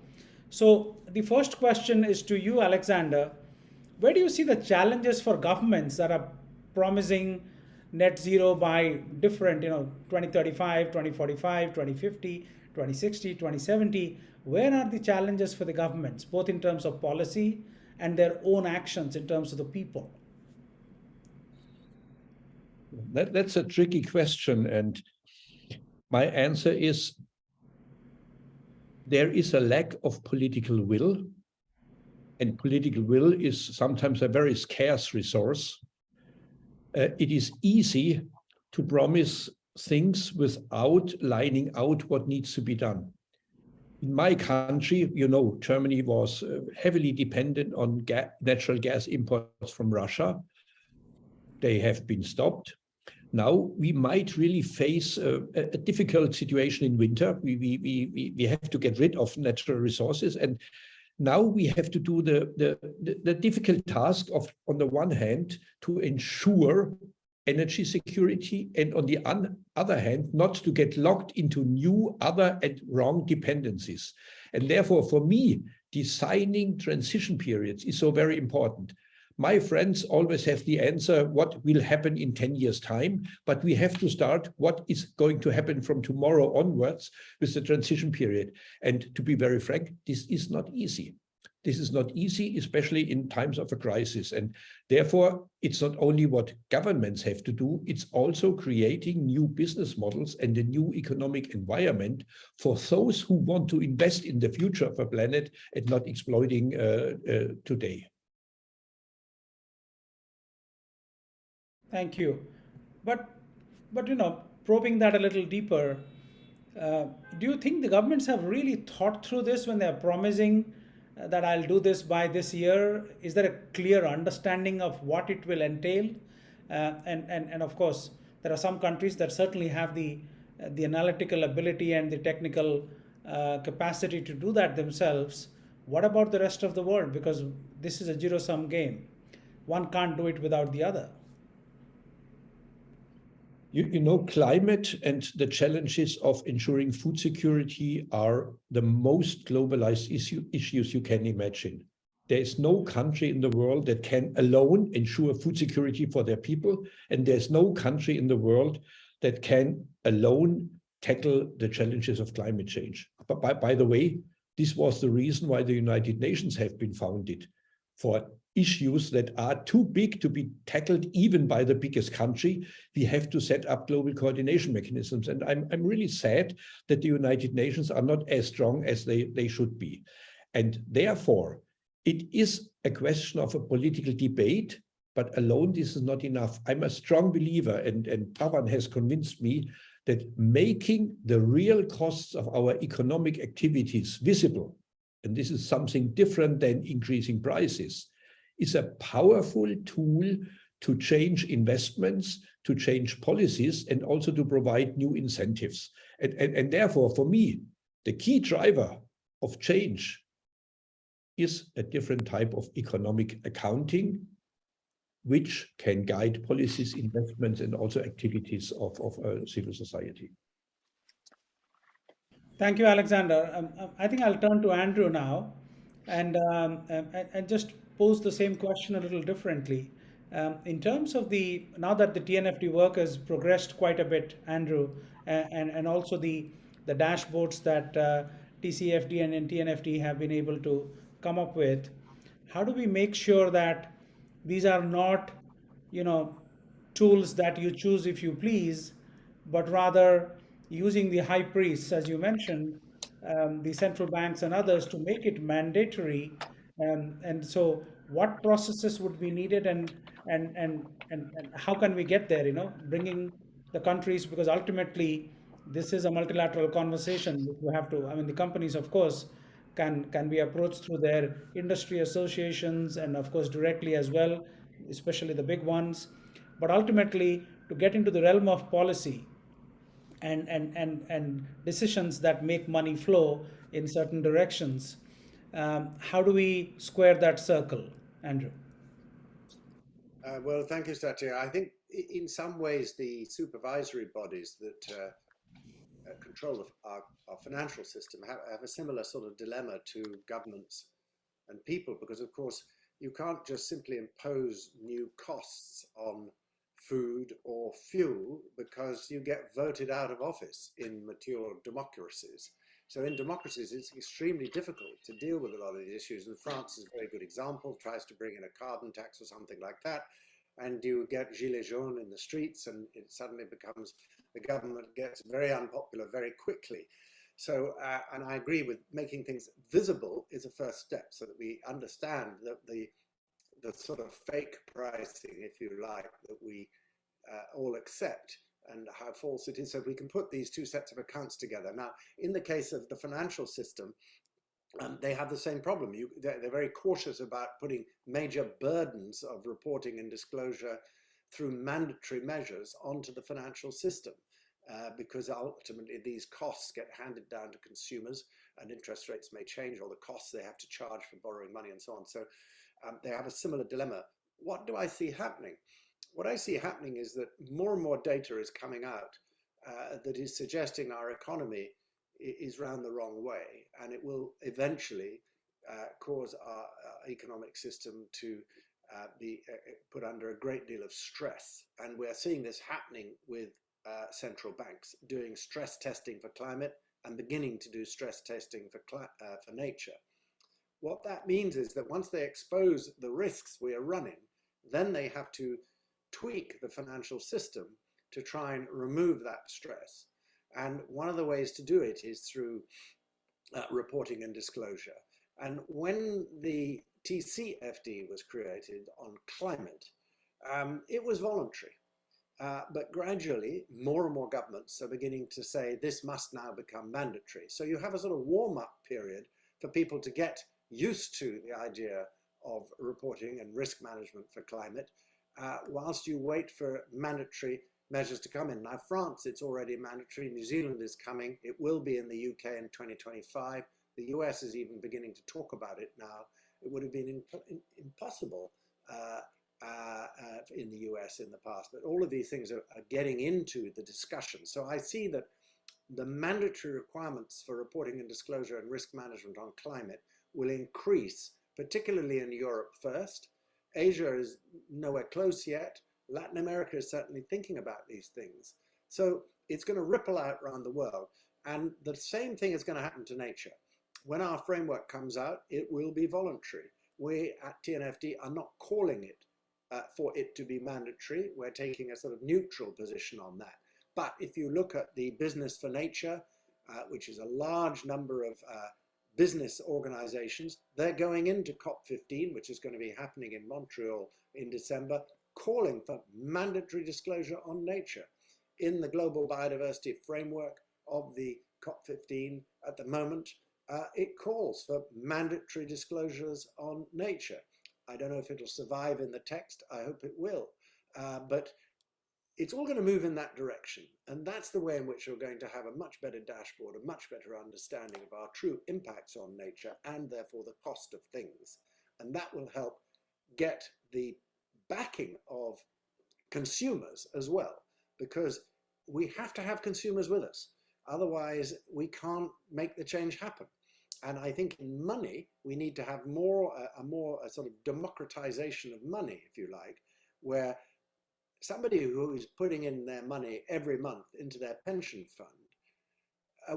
So the first question is to you, Alexander. Where do you see the challenges for governments that are promising net zero by different, 2035, 2045, 2050, 2060, 2070? Where are the challenges for the governments, both in terms of policy and their own actions in terms of the people? That's a tricky question, and my answer is there is a lack of political will, and political will is sometimes a very scarce resource. It is easy to promise things without lining out what needs to be done. In my country, Germany was heavily dependent on natural gas imports from Russia. They have been stopped. Now we might really face a difficult situation in winter. We have to get rid of natural resources, and now we have to do the difficult task of, on the one hand, to ensure energy security, and on the other hand, not to get locked into new, other and wrong dependencies. And therefore, for me, designing transition periods is so very important. My friends always have the answer, what will happen in 10 years' time, but we have to start what is going to happen from tomorrow onwards with the transition period. And to be very frank, this is not easy. This is not easy, especially in times of a crisis. And therefore, it's not only what governments have to do, it's also creating new business models and a new economic environment for those who want to invest in the future of a planet and not exploiting today. Thank you. But probing that a little deeper, do you think the governments have really thought through this when they're promising that I'll do this by this year? Is there a clear understanding of what it will entail? And of course, there are some countries that certainly have the analytical ability and the technical capacity to do that themselves. What about the rest of the world? Because this is a zero-sum game. One can't do it without the other. Climate and the challenges of ensuring food security are the most globalized issues you can imagine. There is no country in the world that can alone ensure food security for their people, and there's no country in the world that can alone tackle the challenges of climate change. But by the way, this was the reason why the United Nations have been founded, for issues that are too big to be tackled even by the biggest country. We have to set up global coordination mechanisms. And I'm really sad that the United Nations are not as strong as they should be. And therefore, it is a question of a political debate, but alone this is not enough. I'm a strong believer, and Pavan has convinced me, that making the real costs of our economic activities visible, and this is something different than increasing prices, is a powerful tool to change investments, to change policies, and also to provide new incentives. And therefore, for me, the key driver of change is a different type of economic accounting, which can guide policies, investments, and also activities of civil society. Thank you, Alexander. I think I'll turn to Andrew now, and just pose the same question a little differently. In terms of now that the TNFD work has progressed quite a bit, Andrew, and also the dashboards that TCFD and TNFD have been able to come up with, how do we make sure that these are not, you know, tools that you choose if you please, but rather using the high priests, as you mentioned, the central banks and others to make it mandatory. And so, what processes would be needed, and how can we get there? Bringing the countries, because ultimately this is a multilateral conversation. Which we have to. I mean, the companies, of course, can be approached through their industry associations and, of course, directly as well, especially the big ones. But ultimately, to get into the realm of policy and decisions that make money flow in certain directions, how do we square that circle, Andrew? Well, thank you, Satya. I think in some ways the supervisory bodies that control our financial system have a similar sort of dilemma to governments and people, because of course you can't just simply impose new costs on food or fuel because you get voted out of office in mature democracies. So in democracies, it's extremely difficult to deal with a lot of these issues. And France is a very good example, tries to bring in a carbon tax or something like that. And you get gilets jaunes in the streets, and it suddenly becomes, the government gets very unpopular very quickly. So, and I agree with making things visible is a first step, so that we understand that the sort of fake pricing, if you like, that we all accept, and how false it is. So we can put these two sets of accounts together. Now, in the case of the financial system, they have the same problem. They're very cautious about putting major burdens of reporting and disclosure through mandatory measures onto the financial system, because ultimately these costs get handed down to consumers, and interest rates may change, or the costs they have to charge for borrowing money and so on. So they have a similar dilemma. What do I see happening? What I see happening is that more and more data is coming out that is suggesting our economy is round the wrong way, and it will eventually cause our economic system to be put under a great deal of stress. And we're seeing this happening with central banks doing stress testing for climate and beginning to do stress testing for nature. What that means is that once they expose the risks we are running, then they have to tweak the financial system to try and remove that stress. And one of the ways to do it is through reporting and disclosure. And when the TCFD was created on climate, it was voluntary. But gradually, more and more governments are beginning to say this must now become mandatory. So you have a sort of warm-up period for people to get used to the idea of reporting and risk management for climate, whilst you wait for mandatory measures to come in. Now, France, it's already mandatory. New Zealand is coming. It will be in the UK in 2025. The US is even beginning to talk about it now. It would have been impossible in the US in the past, but all of these things are getting into the discussion. So I see that the mandatory requirements for reporting and disclosure and risk management on climate will increase, particularly in Europe first. Asia is nowhere close yet. Latin America is certainly thinking about these things. So it's going to ripple out around the world. And the same thing is going to happen to nature. When our framework comes out, it will be voluntary. We at TNFD are not calling it for it to be mandatory. We're taking a sort of neutral position on that. But if you look at the Business for Nature, which is a large number of business organizations, they're going into COP15, which is going to be happening in Montreal in December, calling for mandatory disclosure on nature. In the global biodiversity framework of the COP15 at the moment, it calls for mandatory disclosures on nature. I don't know if it'll survive in the text. I hope it will. But it's all going to move in that direction. And that's the way in which we're going to have a much better dashboard, a much better understanding of our true impacts on nature, and therefore the cost of things. And that will help get the backing of consumers as well, because we have to have consumers with us. Otherwise, we can't make the change happen. And I think in money, we need to have more, a sort of democratization of money, if you like, where somebody who is putting in their money every month into their pension fund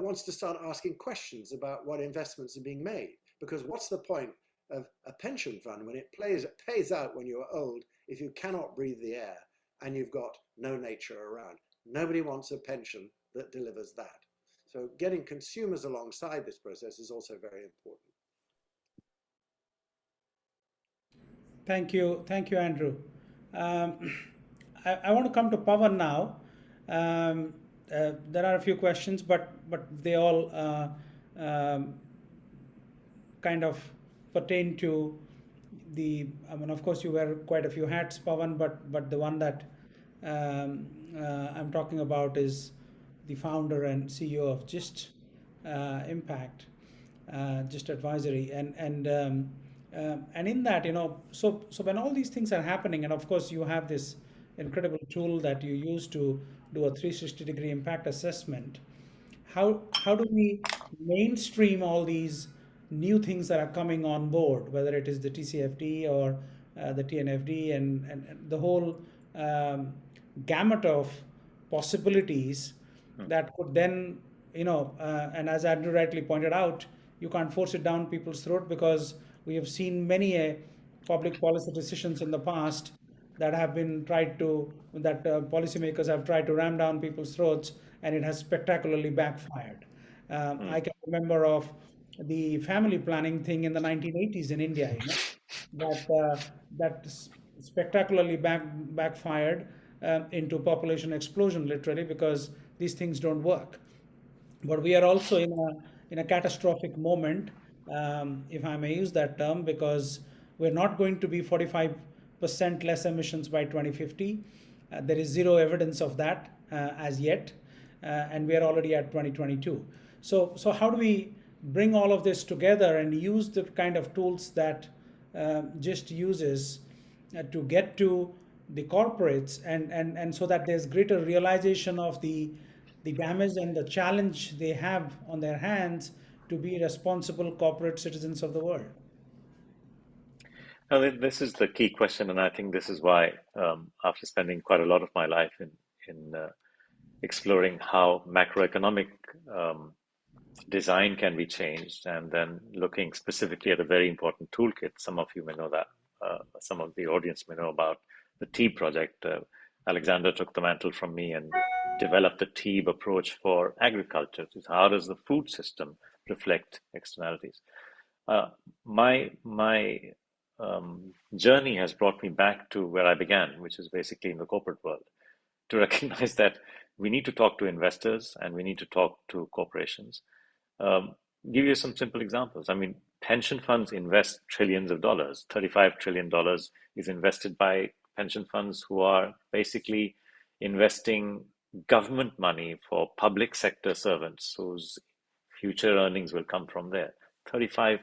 wants to start asking questions about what investments are being made. Because what's the point of a pension fund when it pays out when you're old if you cannot breathe the air and you've got no nature around? Nobody wants a pension that delivers that. So getting consumers alongside this process is also very important. Thank you, Andrew. I want to come to Pavan now. There are a few questions, but they all kind of pertain to the. I mean, of course, you wear quite a few hats, Pavan, but the one that I'm talking about is the founder and CEO of GIST Impact, GIST Advisory, and in that, so when all these things are happening, and of course you have this incredible tool that you use to do a 360-degree impact assessment. How do we mainstream all these new things that are coming on board, whether it is the TCFD or the TNFD and the whole gamut of possibilities that could then, and as Andrew rightly pointed out, you can't force it down people's throat, because we have seen many public policy decisions in the past that have been policymakers have tried to ram down people's throats, and it has spectacularly backfired. I can remember of the family planning thing in the 1980s in India, that spectacularly backfired into population explosion, literally, because these things don't work. But we are also in a catastrophic moment, if I may use that term, because we're not going to be 45% less emissions by 2050. There is zero evidence of that as yet, and we are already at 2022. So how do we bring all of this together and use the kind of tools that GIST uses to get to the corporates, and so that there's greater realization of the damage and the challenge they have on their hands to be responsible corporate citizens of the world? Now, this is the key question, and I think this is why, after spending quite a lot of my life in exploring how macroeconomic design can be changed, and then looking specifically at a very important toolkit. Some of you may know that, some of the audience may know about the TEEB project. Alexander took the mantle from me and developed the TEEB approach for agriculture. How does the food system reflect externalities? My journey has brought me back to where I began, which is basically in the corporate world, to recognize that we need to talk to investors and we need to talk to corporations. Give you some simple examples. I mean, pension funds invest trillions of dollars. $35 trillion is invested by pension funds who are basically investing government money for public sector servants whose future earnings will come from there. $35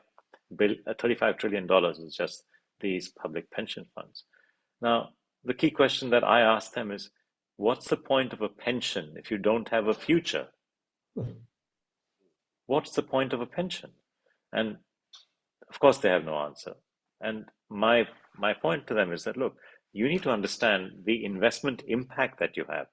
trillion is just these public pension funds. Now, the key question that I ask them is, what's the point of a pension if you don't have a future? What's the point of a pension? And of course, they have no answer. And my point to them is that, look, you need to understand the investment impact that you have.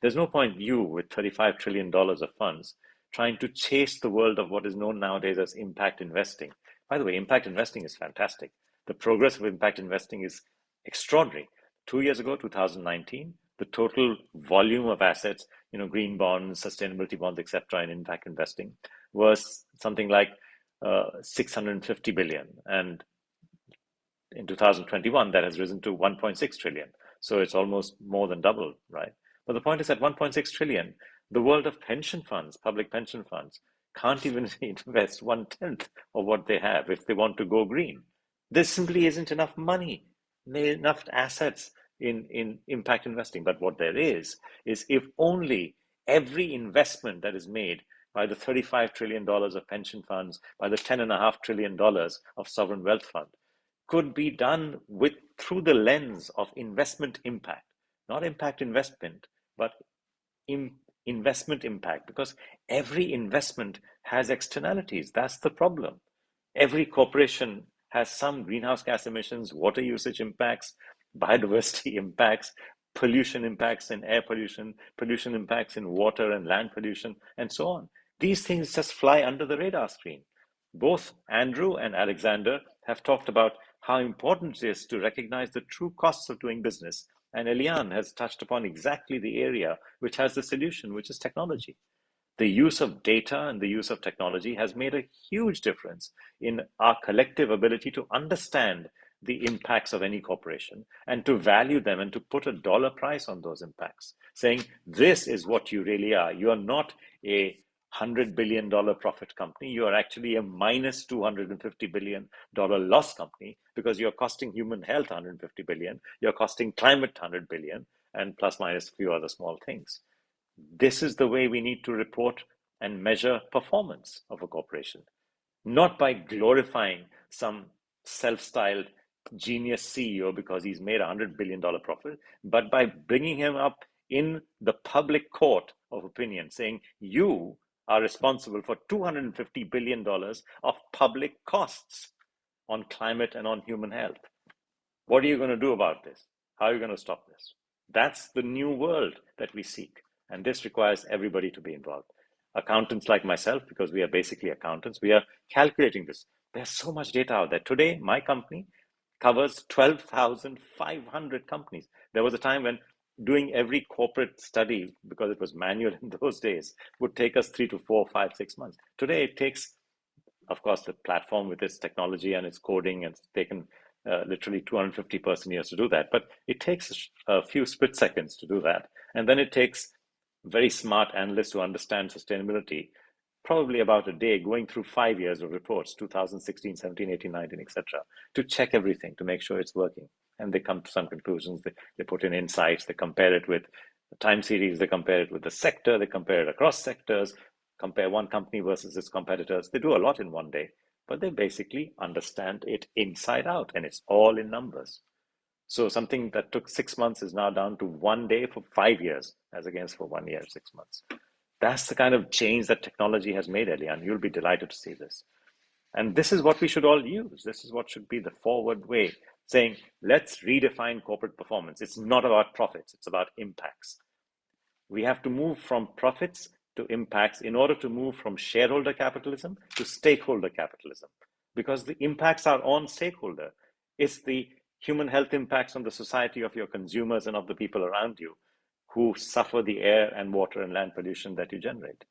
There's no point you, with $35 trillion of funds, trying to chase the world of what is known nowadays as impact investing. By the way, impact investing is fantastic. The progress of impact investing is extraordinary. 2 years ago, 2019, the total volume of assets, green bonds, sustainability bonds, etc., in impact investing was something like 650 billion. And in 2021, that has risen to 1.6 trillion. So it's almost more than doubled, right? But the point is that 1.6 trillion, the world of pension funds, public pension funds, can't even invest 1/10 of what they have if they want to go green. There simply isn't enough money, enough assets in impact investing. But what there is if only every investment that is made by the $35 trillion of pension funds, by the $10.5 trillion of sovereign wealth fund, could be done through the lens of investment impact, not impact investment, but investment impact, because every investment has externalities. That's the problem. Every corporation has some greenhouse gas emissions, water usage impacts, biodiversity impacts, pollution impacts in air pollution, pollution impacts in water and land pollution, and so on. These things just fly under the radar screen. Both Andrew and Alexander have talked about how important it is to recognize the true costs of doing business. And Éliane has touched upon exactly the area which has the solution, which is technology. The use of data and the use of technology has made a huge difference in our collective ability to understand the impacts of any corporation and to value them and to put a dollar price on those impacts, saying this is what you really are. You are not a $100 billion profit company. You are actually a minus $250 billion loss company, because you're costing human health $150 billion, you're costing climate $100 billion, and plus minus a few other small things. This is the way we need to report and measure performance of a corporation, not by glorifying some self-styled genius CEO because he's made $100 billion profit, but by bringing him up in the public court of opinion, saying you are responsible for $250 billion of public costs on climate and on human health. What are you going to do about this? How are you going to stop this? That's the new world that we seek. And this requires everybody to be involved. Accountants like myself, because we are basically accountants, we are calculating this. There's so much data out there. Today, my company covers 12,500 companies. There was a time when doing every corporate study, because it was manual in those days, would take us 3 to 4, 5, 6 months. Today, it takes, of course, the platform with its technology and its coding, and it's taken literally 250 person years to do that. But it takes a few split seconds to do that. And then it takes very smart analysts who understand sustainability, probably about a day, going through 5 years of reports, 2016, 17, 18, 19, etc., to check everything, to make sure it's working. And they come to some conclusions, they put in insights, they compare it with the time series, they compare it with the sector, they compare it across sectors, compare one company versus its competitors. They do a lot in one day, but they basically understand it inside out, and it's all in numbers. So something that took 6 months is now down to 1 day for 5 years, as against for 1 year, 6 months. That's the kind of change that technology has made, Éliane. You'll be delighted to see this. And this is what we should all use. This is what should be the forward way, saying, let's redefine corporate performance. It's not about profits, it's about impacts. We have to move from profits to impacts in order to move from shareholder capitalism to stakeholder capitalism, because the impacts are on stakeholder. It's the human health impacts on the society of your consumers and of the people around you who suffer the air and water and land pollution that you generate.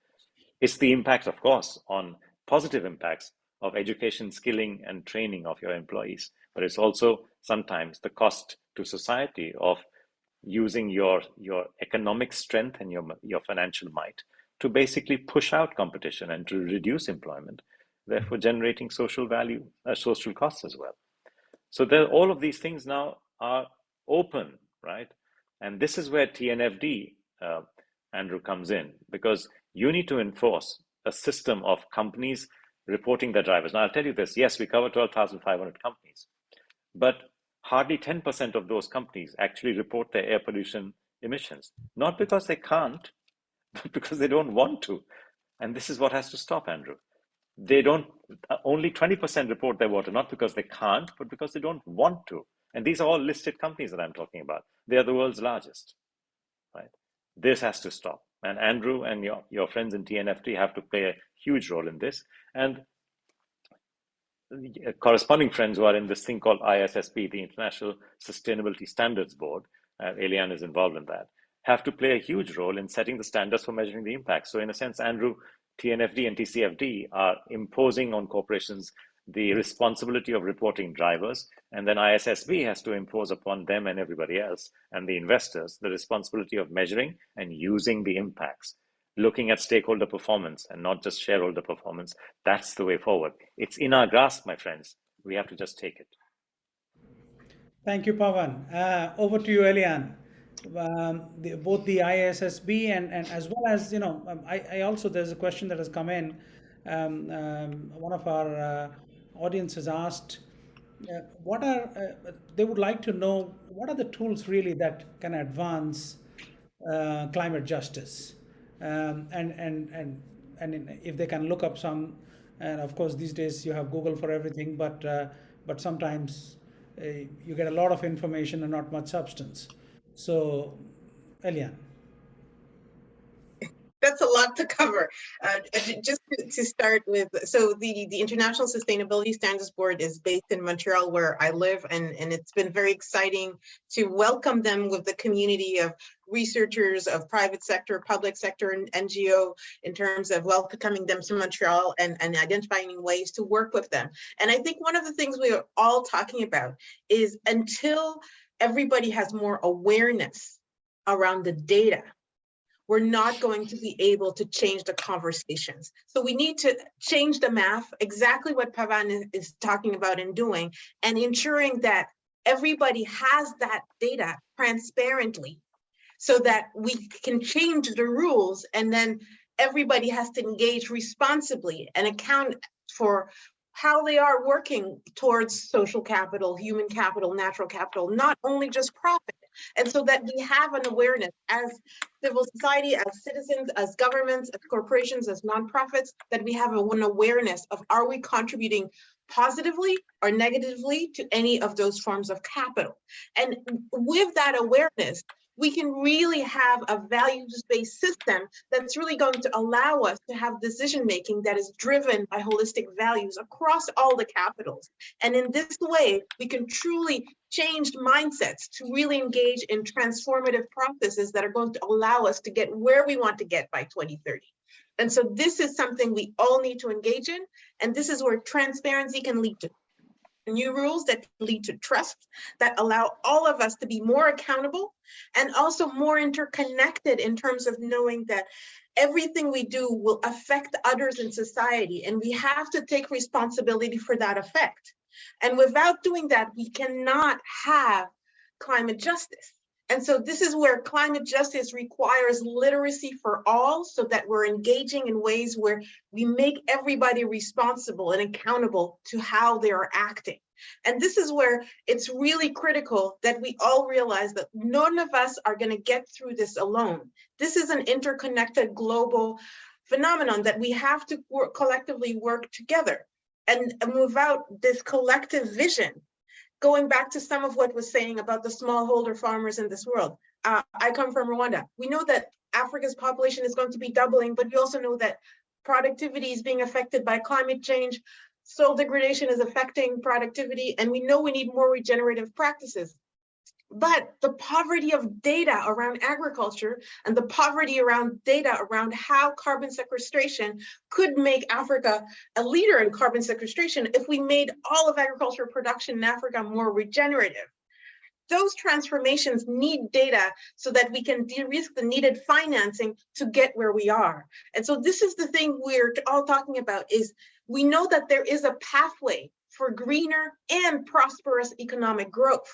It's the impacts, of course, on positive impacts of education, skilling, and training of your employees. But it's also sometimes the cost to society of using your economic strength and your financial might to basically push out competition and to reduce employment, therefore generating social value, social costs as well. So all of these things now are open, right? And this is where TNFD, Andrew, comes in, because you need to enforce a system of companies reporting their drivers. Now, I'll tell you this, yes, we cover 12,500 companies, but hardly 10% of those companies actually report their air pollution emissions, not because they can't, but because they don't want to. And this is what has to stop, Andrew. They don't, only 20% report their water, not because they can't, but because they don't want to. And these are all listed companies that I'm talking about. They are the world's largest, right? This has to stop. And Andrew and your friends in TNFD have to play a huge role in this. And corresponding friends who are in this thing called ISSB, the International Sustainability Standards Board, Éliane is involved in that, have to play a huge role in setting the standards for measuring the impact. So in a sense, Andrew, TNFD and TCFD are imposing on corporations the responsibility of reporting drivers, and then ISSB has to impose upon them and everybody else and the investors the responsibility of measuring and using the impacts, looking at stakeholder performance and not just shareholder performance. That's the way forward. It's in our grasp, my friends. We have to just take it. Thank you, Pavan. Over to you, Éliane. Both the ISSB and as well as, I also, there's a question that has come in. One of our audience has asked, they would like to know, what are the tools really that can advance climate justice? If they can look up some, and of course these days you have Google for everything, but sometimes you get a lot of information and not much substance. So, Éliane. That's a lot to cover. Just to start with, so the International Sustainability Standards Board is based in Montreal, where I live, and it's been very exciting to welcome them with the community of researchers, of private sector, public sector, and NGO, in terms of welcoming them to Montreal and identifying ways to work with them. And I think one of the things we are all talking about is, until everybody has more awareness around the data, we're not going to be able to change the conversations. So we need to change the math, exactly what Pavan is talking about and doing, and ensuring that everybody has that data transparently so that we can change the rules, and then everybody has to engage responsibly and account for how they are working towards social capital, human capital, natural capital, not only just profit. And so that we have an awareness as civil society, as citizens, as governments, as corporations, as nonprofits, that we have an awareness of, are we contributing positively or negatively to any of those forms of capital? And with that awareness, we can really have a values-based system that's really going to allow us to have decision-making that is driven by holistic values across all the capitals. And in this way, we can truly change mindsets to really engage in transformative processes that are going to allow us to get where we want to get by 2030. And so this is something we all need to engage in, and this is where transparency can lead to new rules that lead to trust, that allow all of us to be more accountable and also more interconnected, in terms of knowing that everything we do will affect others in society, and we have to take responsibility for that effect. And without doing that, we cannot have climate justice. And so this is where climate justice requires literacy for all, so that we're engaging in ways where we make everybody responsible and accountable to how they are acting. And this is where it's really critical that we all realize that none of us are going to get through this alone. This is an interconnected global phenomenon that we have to collectively work together. And without this collective vision, going back to some of what was saying about the smallholder farmers in this world. I come from Rwanda. We know that Africa's population is going to be doubling, but we also know that productivity is being affected by climate change. Soil degradation is affecting productivity, and we know we need more regenerative practices. But the poverty of data around agriculture, and the poverty around data around how carbon sequestration could make Africa a leader in carbon sequestration if we made all of agricultural production in Africa more regenerative. Those transformations need data so that we can de-risk the needed financing to get where we are. And so this is the thing we're all talking about, is we know that there is a pathway for greener and prosperous economic growth.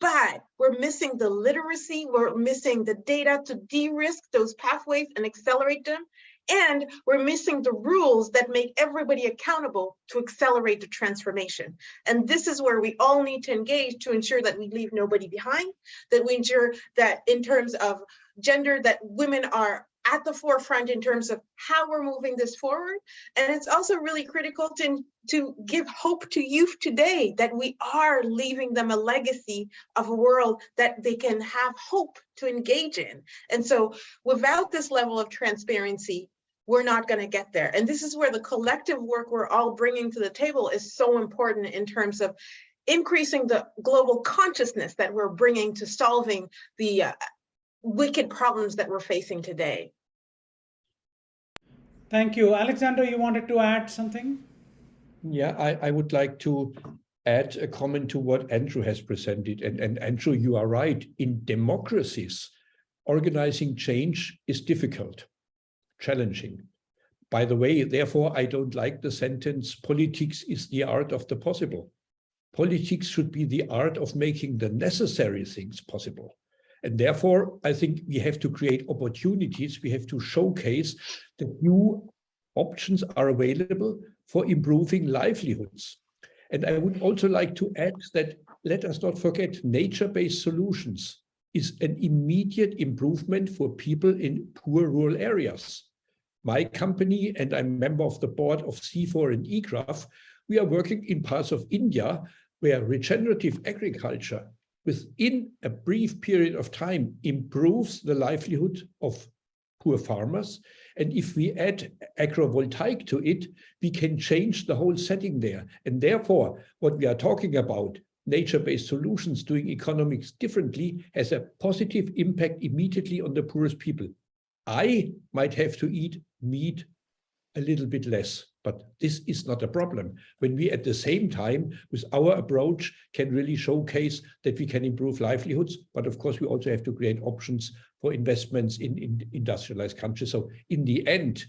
But we're missing the literacy, we're missing the data to de-risk those pathways and accelerate them. And we're missing the rules that make everybody accountable to accelerate the transformation. And this is where we all need to engage to ensure that we leave nobody behind, that we ensure that in terms of gender, that women are at the forefront in terms of how we're moving this forward. And it's also really critical to give hope to youth today, that we are leaving them a legacy of a world that they can have hope to engage in. And so without this level of transparency, we're not going to get there. And this is where the collective work we're all bringing to the table is so important, in terms of increasing the global consciousness that we're bringing to solving the wicked problems that we're facing today. Thank you. Alexander, you wanted to add something? Yeah, I would like to add a comment to what Andrew has presented. And Andrew, you are right. In democracies, organizing change is difficult, challenging. By the way, therefore, I don't like the sentence, politics is the art of the possible. Politics should be the art of making the necessary things possible. And therefore, I think we have to create opportunities. We have to showcase that new options are available for improving livelihoods. And I would also like to add that let us not forget nature-based solutions is an immediate improvement for people in poor rural areas. My company, and I'm a member of the board of C4 and EGRAF, we are working in parts of India where regenerative agriculture within a brief period of time improves the livelihood of poor farmers. And if we add agrovoltaic to it, we can change the whole setting there. And therefore, what we are talking about, nature-based solutions, doing economics differently, has a positive impact immediately on the poorest people. I might have to eat meat a little bit less, but this is not a problem. When we at the same time, with our approach, can really showcase that we can improve livelihoods, but of course we also have to create options for investments in industrialized countries. So in the end,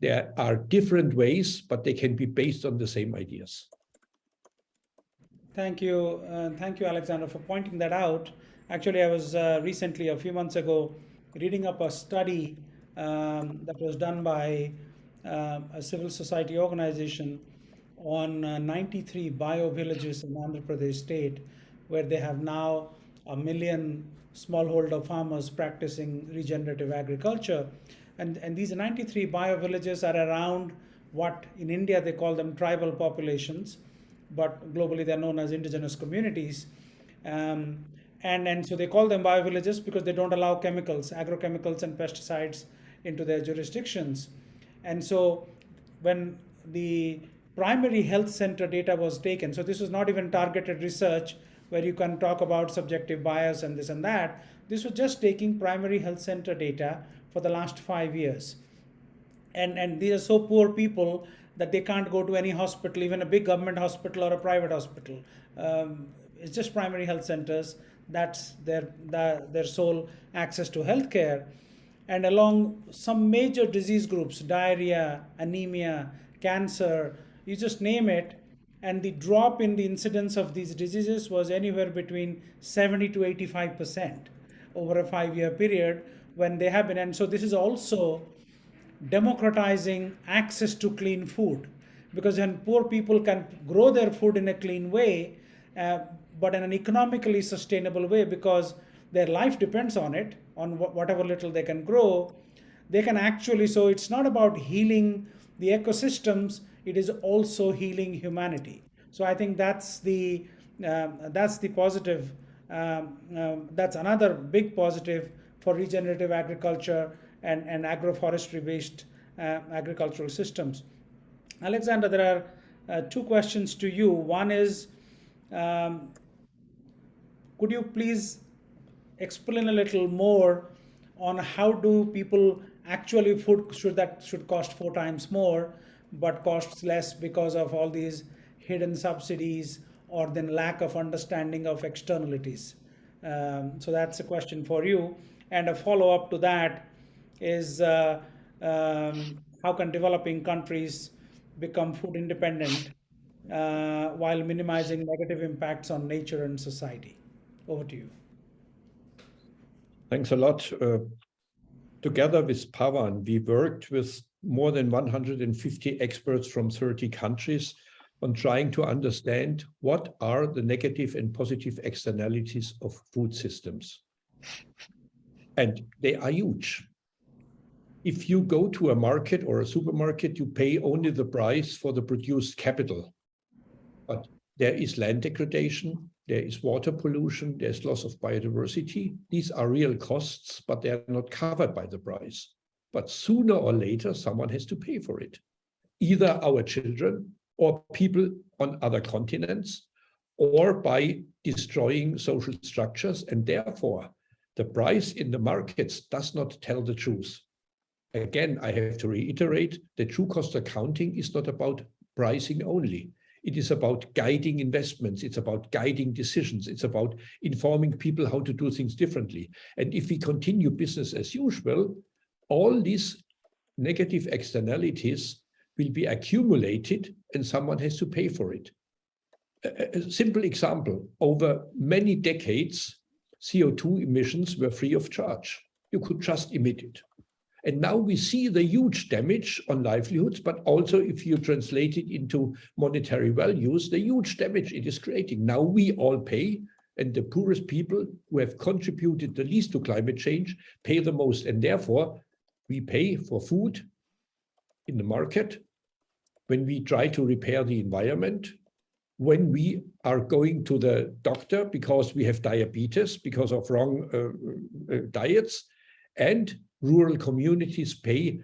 there are different ways, but they can be based on the same ideas. Thank you, Alexander, for pointing that out. Actually, I was recently, a few months ago, reading up a study that was done by a civil society organization on 93 bio-villages in Andhra Pradesh state, where they have now 1 million smallholder farmers practicing regenerative agriculture. And these 93 bio-villages are around what in India they call them tribal populations, but globally they're known as indigenous communities. And so they call them bio-villages because they don't allow chemicals, agrochemicals and pesticides into their jurisdictions. And so when the primary health center data was taken, so this was not even targeted research where you can talk about subjective bias and this and that. This was just taking primary health center data for the last 5 years. And these are so poor people that they can't go to any hospital, even a big government hospital or a private hospital. It's just primary health centers. That's their sole access to healthcare. And along some major disease groups, diarrhea, anemia, cancer, you just name it, and the drop in the incidence of these diseases was anywhere between 70 to 85% over a 5-year period when they have been. And so this is also democratizing access to clean food, because when poor people can grow their food in a clean way, but in an economically sustainable way, because their life depends on it, on whatever little they can grow, they can actually, so it's not about healing the ecosystems, it is also healing humanity. So I think that's the positive, that's another big positive for regenerative agriculture and agroforestry based agricultural systems. Alexander, there are 2 questions to you. One is, could you please explain a little more on how do people actually food should cost 4 times more but costs less because of all these hidden subsidies or then lack of understanding of externalities. So that's a question for you. And a follow-up to that is how can developing countries become food independent while minimizing negative impacts on nature and society? Over to you. Thanks a lot. Together with Pavan, we worked with more than 150 experts from 30 countries on trying to understand what are the negative and positive externalities of food systems. And they are huge. If you go to a market or a supermarket, you pay only the price for the produced capital. But there is land degradation, there is water pollution, there's loss of biodiversity. These are real costs, but they are not covered by the price. But sooner or later, someone has to pay for it. Either our children or people on other continents, or by destroying social structures. And therefore, the price in the markets does not tell the truth. Again, I have to reiterate, the true cost accounting is not about pricing only. It is about guiding investments. It's about guiding decisions. It's about informing people how to do things differently. And if we continue business as usual, all these negative externalities will be accumulated and someone has to pay for it. A simple example, over many decades, CO2 emissions were free of charge. You could just emit it. And now we see the huge damage on livelihoods, but also if you translate it into monetary values, the huge damage it is creating. Now we all pay and the poorest people who have contributed the least to climate change pay the most. And therefore, we pay for food in the market, when we try to repair the environment, when we are going to the doctor because we have diabetes because of wrong diets, and rural communities pay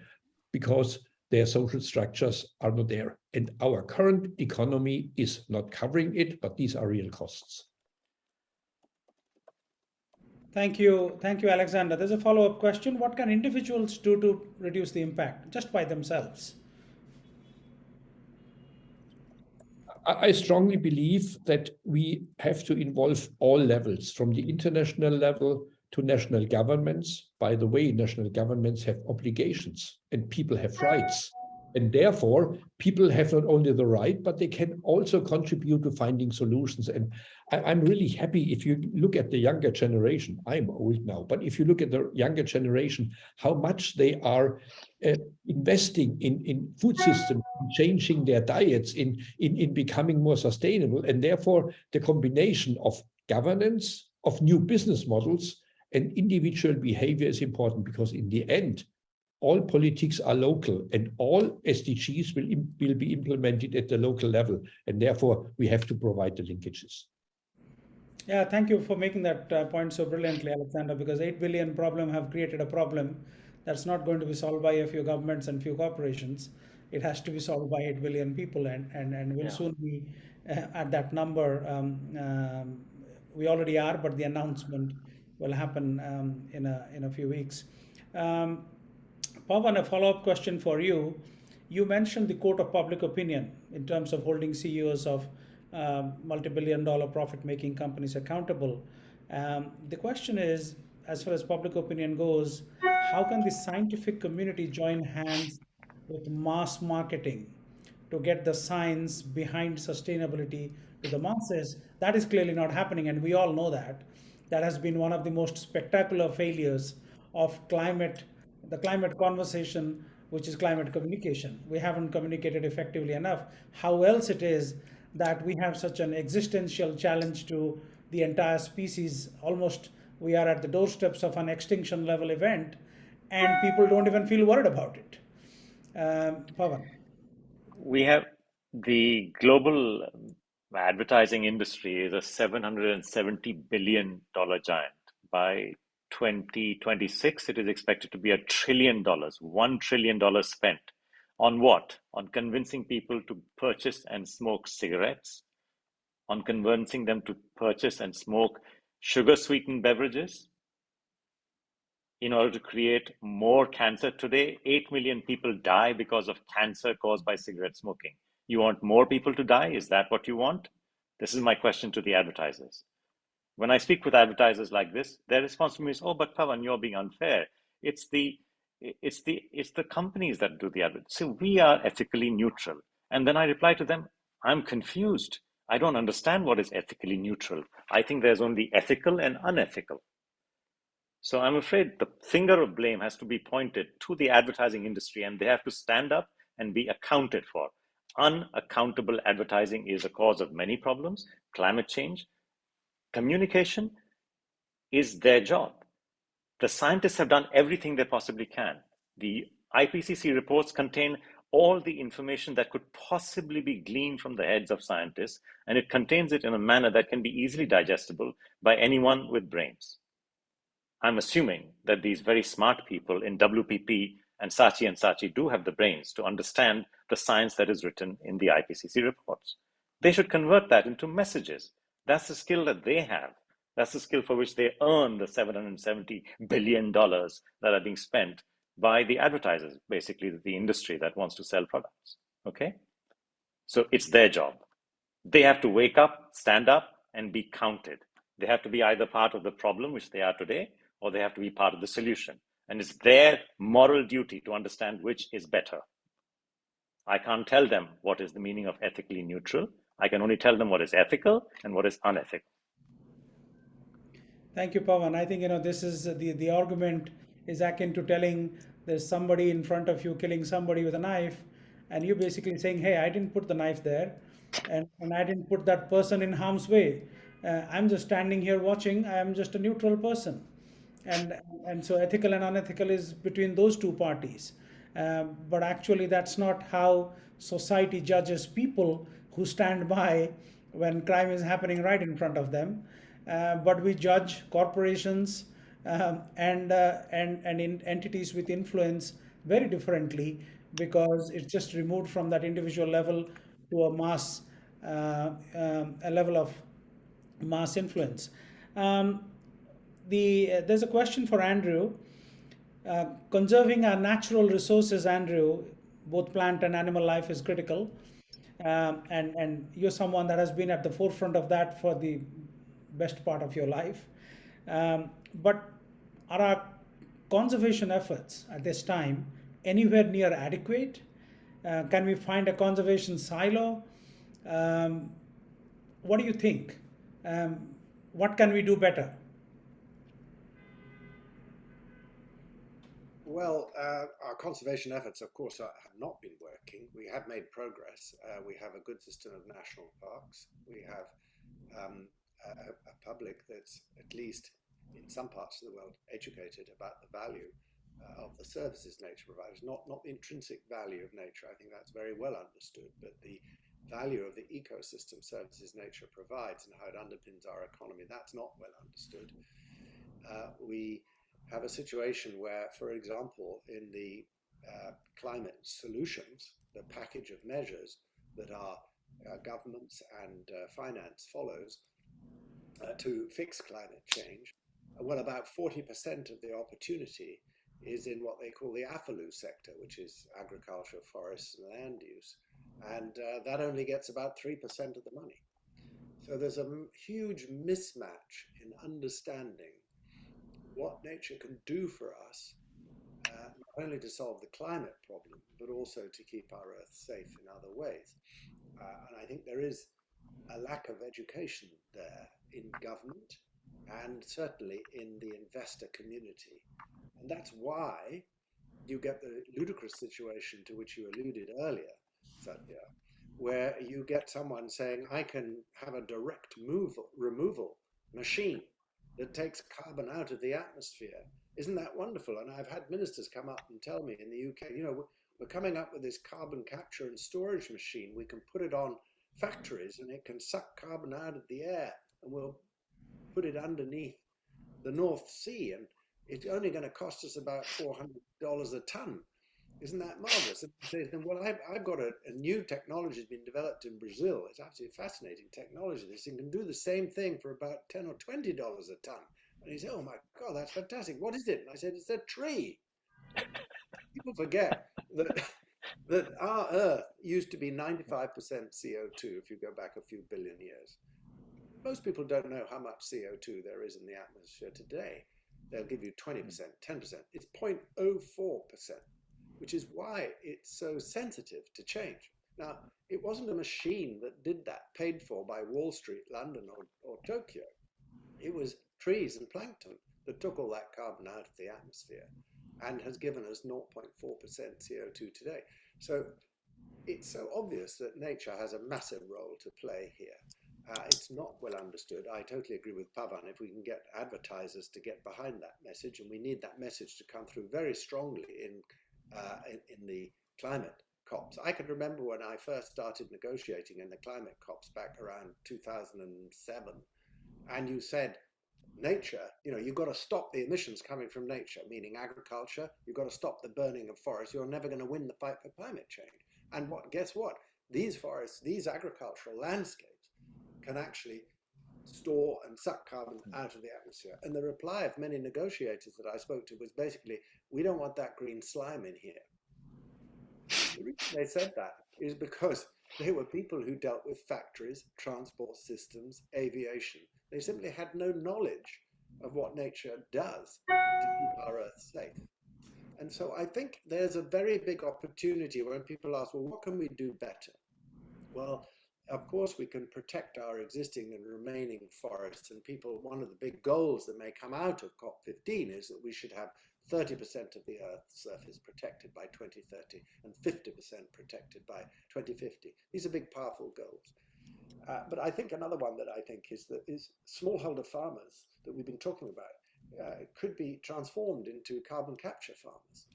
because their social structures are not there. And our current economy is not covering it, but these are real costs. Thank you, Alexander. There's a follow-up question. What can individuals do to reduce the impact just by themselves? I strongly believe that we have to involve all levels, from the international level to national governments. By the way, national governments have obligations and people have rights. And therefore, people have not only the right, but they can also contribute to finding solutions. And I'm really happy if you look at the younger generation. I'm old now, but if you look at the younger generation, how much they are investing in food systems, in changing their diets, in becoming more sustainable. And therefore, the combination of governance, of new business models, and individual behavior is important, because in the end, all politics are local and all SDGs will be implemented at the local level. And therefore, we have to provide the linkages. Yeah, thank you for making that point so brilliantly, Alexander, because 8 billion problem have created a problem that's not going to be solved by a few governments and few corporations. It has to be solved by 8 billion people, and we'll soon be at that number. We already are, but the announcement will happen in a few weeks. Pavan, a follow-up question for you. You mentioned the court of public opinion in terms of holding CEOs of multi-billion-dollar profit-making companies accountable. The question is, as far as public opinion goes, how can the scientific community join hands with mass marketing to get the science behind sustainability to the masses? That is clearly not happening, and we all know that. That has been one of the most spectacular failures of the climate conversation, which is climate communication. We haven't communicated effectively enough how else it is that we have such an existential challenge to the entire species. Almost we are at the doorsteps of an extinction level event, and people don't even feel worried about it. Pavan. We have the global advertising industry is a $770 billion giant. By 2026, it is expected to be $1 trillion, $1 trillion spent on what? On convincing people to purchase and smoke cigarettes, on convincing them to purchase and smoke sugar-sweetened beverages in order to create more cancer. Today, 8 million people die because of cancer caused by cigarette smoking. You want more people to die? Is that what you want? This is my question to the advertisers. When I speak with advertisers like this, their response to me is, "Oh, but Pavan, you're being unfair. It's the companies that do the advertising. So we are ethically neutral." And then I reply to them, "I'm confused. I don't understand what is ethically neutral. I think there's only ethical and unethical." So I'm afraid the finger of blame has to be pointed to the advertising industry, and they have to stand up and be accounted for. Unaccountable advertising is a cause of many problems. Climate change, communication is their job. The scientists have done everything they possibly can. The IPCC reports contain all the information that could possibly be gleaned from the heads of scientists, and it contains it in a manner that can be easily digestible by anyone with brains. I'm assuming that these very smart people in WPP and Saatchi do have the brains to understand the science that is written in the IPCC reports. They should convert that into messages. That's the skill that they have. That's the skill for which they earn the $770 billion that are being spent by the advertisers, basically the industry that wants to sell products. Okay? So it's their job. They have to wake up, stand up, and be counted. They have to be either part of the problem, which they are today, or they have to be part of the solution. And it's their moral duty to understand which is better. I can't tell them what is the meaning of ethically neutral. I can only tell them what is ethical and what is unethical. Thank you, Pavan. I think this is the argument is akin to telling there's somebody in front of you killing somebody with a knife, and you basically saying, "Hey, I didn't put the knife there, and I didn't put that person in harm's way." I'm just standing here watching. I am just a neutral person, and and so ethical and unethical is between those two parties. But actually, that's not how society judges people who stand by when crime is happening right in front of them. But we judge corporations and entities with influence very differently because it's just removed from that individual level to a mass a level of mass influence. Um, there's a question for Andrew. Conserving our natural resources, Andrew, both plant and animal life is critical. And you're someone that has been at the forefront of that for the best part of your life. But are our conservation efforts at this time anywhere near adequate? Can we find a conservation silo? Um, what do you think? What can we do better? Well, our conservation efforts, of course, have not been working. We have made progress. We have a good system of national parks. We have a public that's, at least in some parts of the world, educated about the value of the services nature provides. Not the intrinsic value of nature. I think that's very well understood, but the value of the ecosystem services nature provides and how it underpins our economy, that's not well understood. We have a situation where, for example, in the climate solutions, the package of measures that our governments and finance follows to fix climate change, well, about 40% of the opportunity is in what they call the AFLU sector, which is agriculture, forests, and land use. And that only gets about 3% of the money. So there's a huge mismatch in understanding what nature can do for us, not only to solve the climate problem, but also to keep our Earth safe in other ways. And I think there is a lack of education there in government and certainly in the investor community. And that's why you get the ludicrous situation to which you alluded earlier, Satya, where you get someone saying, I can have a direct removal machine that takes carbon out of the atmosphere. Isn't that wonderful? And I've had ministers come up and tell me in the UK, you know, we're coming up with this carbon capture and storage machine. We can put it on factories and it can suck carbon out of the air, and we'll put it underneath the North Sea, and it's only going to cost us about $400 a ton. Isn't that marvelous? And they say, well, I've got a new technology that's been developed in Brazil. It's absolutely fascinating technology. This thing can do the same thing for about $10 or $20 a ton. And he said, oh my God, that's fantastic. What is it? And I said, it's a tree. People forget that our Earth used to be 95% CO2 if you go back a few billion years. Most people don't know how much CO2 there is in the atmosphere today. They'll give you 20%, 10%. It's 0.04%. Which is why it's so sensitive to change. Now, it wasn't a machine that did that, paid for by Wall Street, London, or Tokyo. It was trees and plankton that took all that carbon out of the atmosphere and has given us 0.4% CO2 today. So it's so obvious that nature has a massive role to play here. It's not well understood. I totally agree with Pavan. If we can get advertisers to get behind that message, and we need that message to come through very strongly in the climate COPs. I can remember when I first started negotiating in the climate COPs back around 2007, and you said, nature, you know, you've got to stop the emissions coming from nature, meaning agriculture, you've got to stop the burning of forests, you're never going to win the fight for climate change. And guess what? These forests, these agricultural landscapes can actually store and suck carbon out of the atmosphere. And the reply of many negotiators that I spoke to was basically, we don't want that green slime in here. The reason they said that is because they were people who dealt with factories, transport systems, aviation. They simply had no knowledge of what nature does to keep our Earth safe. And so I think there's a very big opportunity when people ask, well, what can we do better? Well, of course, we can protect our existing and remaining forests. And people, one of the big goals that may come out of COP15 is that we should have 30% of the Earth's surface protected by 2030 and 50% protected by 2050. These are big, powerful goals. But I think another one that I think is smallholder farmers that we've been talking about could be transformed into carbon capture farmers,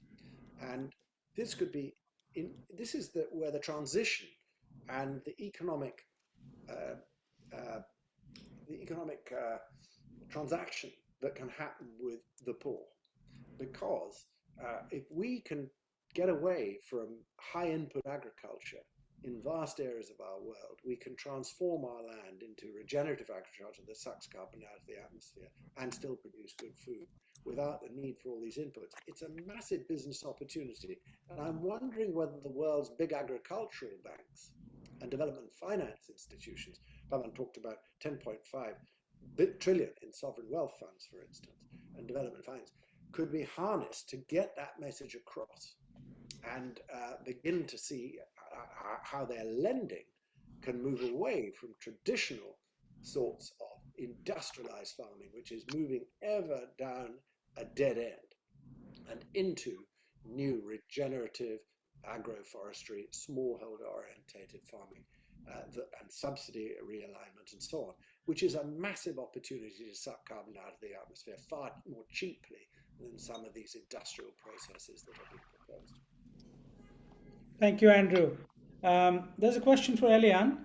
and this could be where the transition and the economic transaction that can happen with the poor, because if we can get away from high input agriculture in vast areas of our world, we can transform our land into regenerative agriculture that sucks carbon out of the atmosphere and still produce good food without the need for all these inputs. It's a massive business opportunity. And I'm wondering whether the world's big agricultural banks and development finance institutions, Pavan talked about 10.5 trillion in sovereign wealth funds, for instance, and development finance, could be harnessed to get that message across and begin to see how their lending can move away from traditional sorts of industrialized farming, which is moving ever down a dead end, and into new regenerative agroforestry, smallholder orientated farming, and subsidy realignment and so on, which is a massive opportunity to suck carbon out of the atmosphere far more cheaply than some of these industrial processes that are being proposed. Thank you, Andrew. There's a question for Éliane.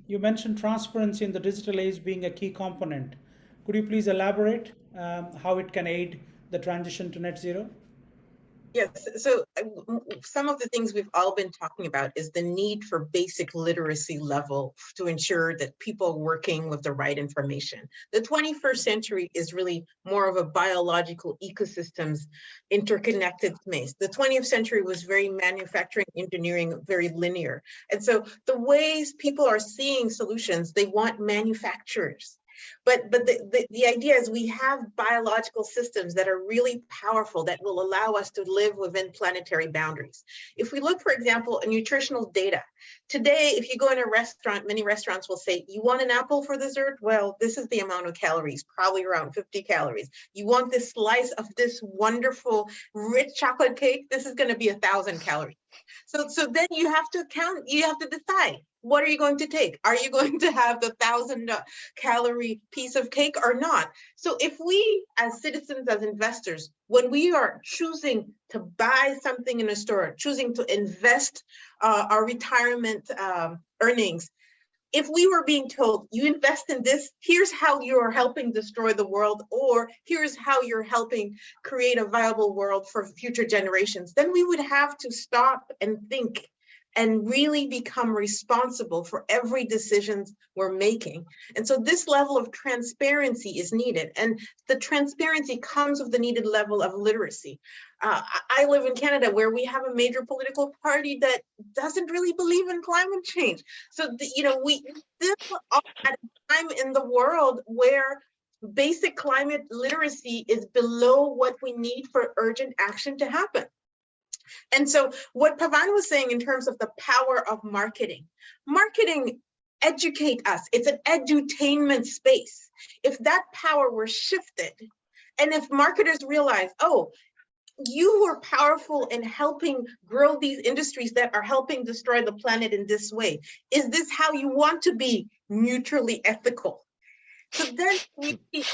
You mentioned transparency in the digital age being a key component. Could you please elaborate how it can aid the transition to net zero? Yes, so some of the things we've all been talking about is the need for basic literacy level to ensure that people are working with the right information. The 21st century is really more of a biological ecosystems interconnected space. The 20th century was very manufacturing, engineering, very linear. And so the ways people are seeing solutions, they want manufacturers. But the idea is we have biological systems that are really powerful that will allow us to live within planetary boundaries. If we look, for example, at nutritional data, today, if you go in a restaurant, many restaurants will say, you want an apple for dessert? Well, this is the amount of calories, probably around 50 calories. You want this slice of this wonderful, rich chocolate cake? This is going to be 1,000 calories. So then you have to count, you have to decide, what are you going to take? Are you going to have the 1,000 calorie piece of cake or not? So if we as citizens, as investors, when we are choosing to buy something in a store, choosing to invest our retirement earnings, if we were being told, you invest in this, here's how you're helping destroy the world, or here's how you're helping create a viable world for future generations, then we would have to stop and think and really become responsible for every decision we're making. And so this level of transparency is needed. And the transparency comes with the needed level of literacy. I live in Canada, where we have a major political party that doesn't really believe in climate change. So, we live at a time in the world where basic climate literacy is below what we need for urgent action to happen. And so what Pavan was saying in terms of the power of marketing educate us. It's an edutainment space. If that power were shifted, and if marketers realize, oh, you were powerful in helping grow these industries that are helping destroy the planet in this way. Is this how you want to be mutually ethical? So then we see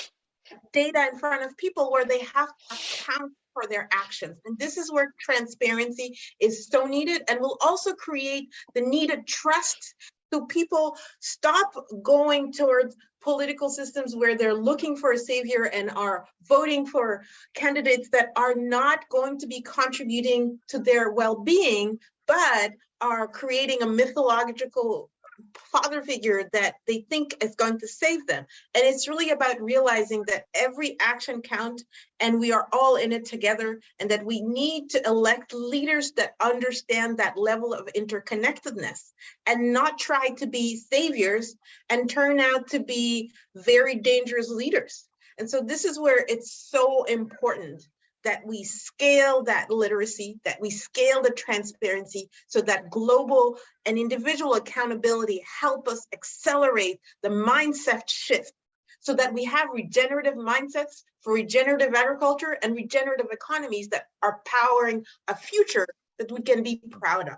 data in front of people where they have to account for their actions. And this is where transparency is so needed, and will also create the needed trust so people stop going towards political systems where they're looking for a savior and are voting for candidates that are not going to be contributing to their well-being, but are creating a mythological father figure that they think is going to save them. And it's really about realizing that every action counts and we are all in it together, and that we need to elect leaders that understand that level of interconnectedness and not try to be saviors and turn out to be very dangerous leaders. And so this is where it's so important that we scale that literacy, that we scale the transparency, so that global and individual accountability help us accelerate the mindset shift, so that we have regenerative mindsets for regenerative agriculture and regenerative economies that are powering a future that we can be proud of.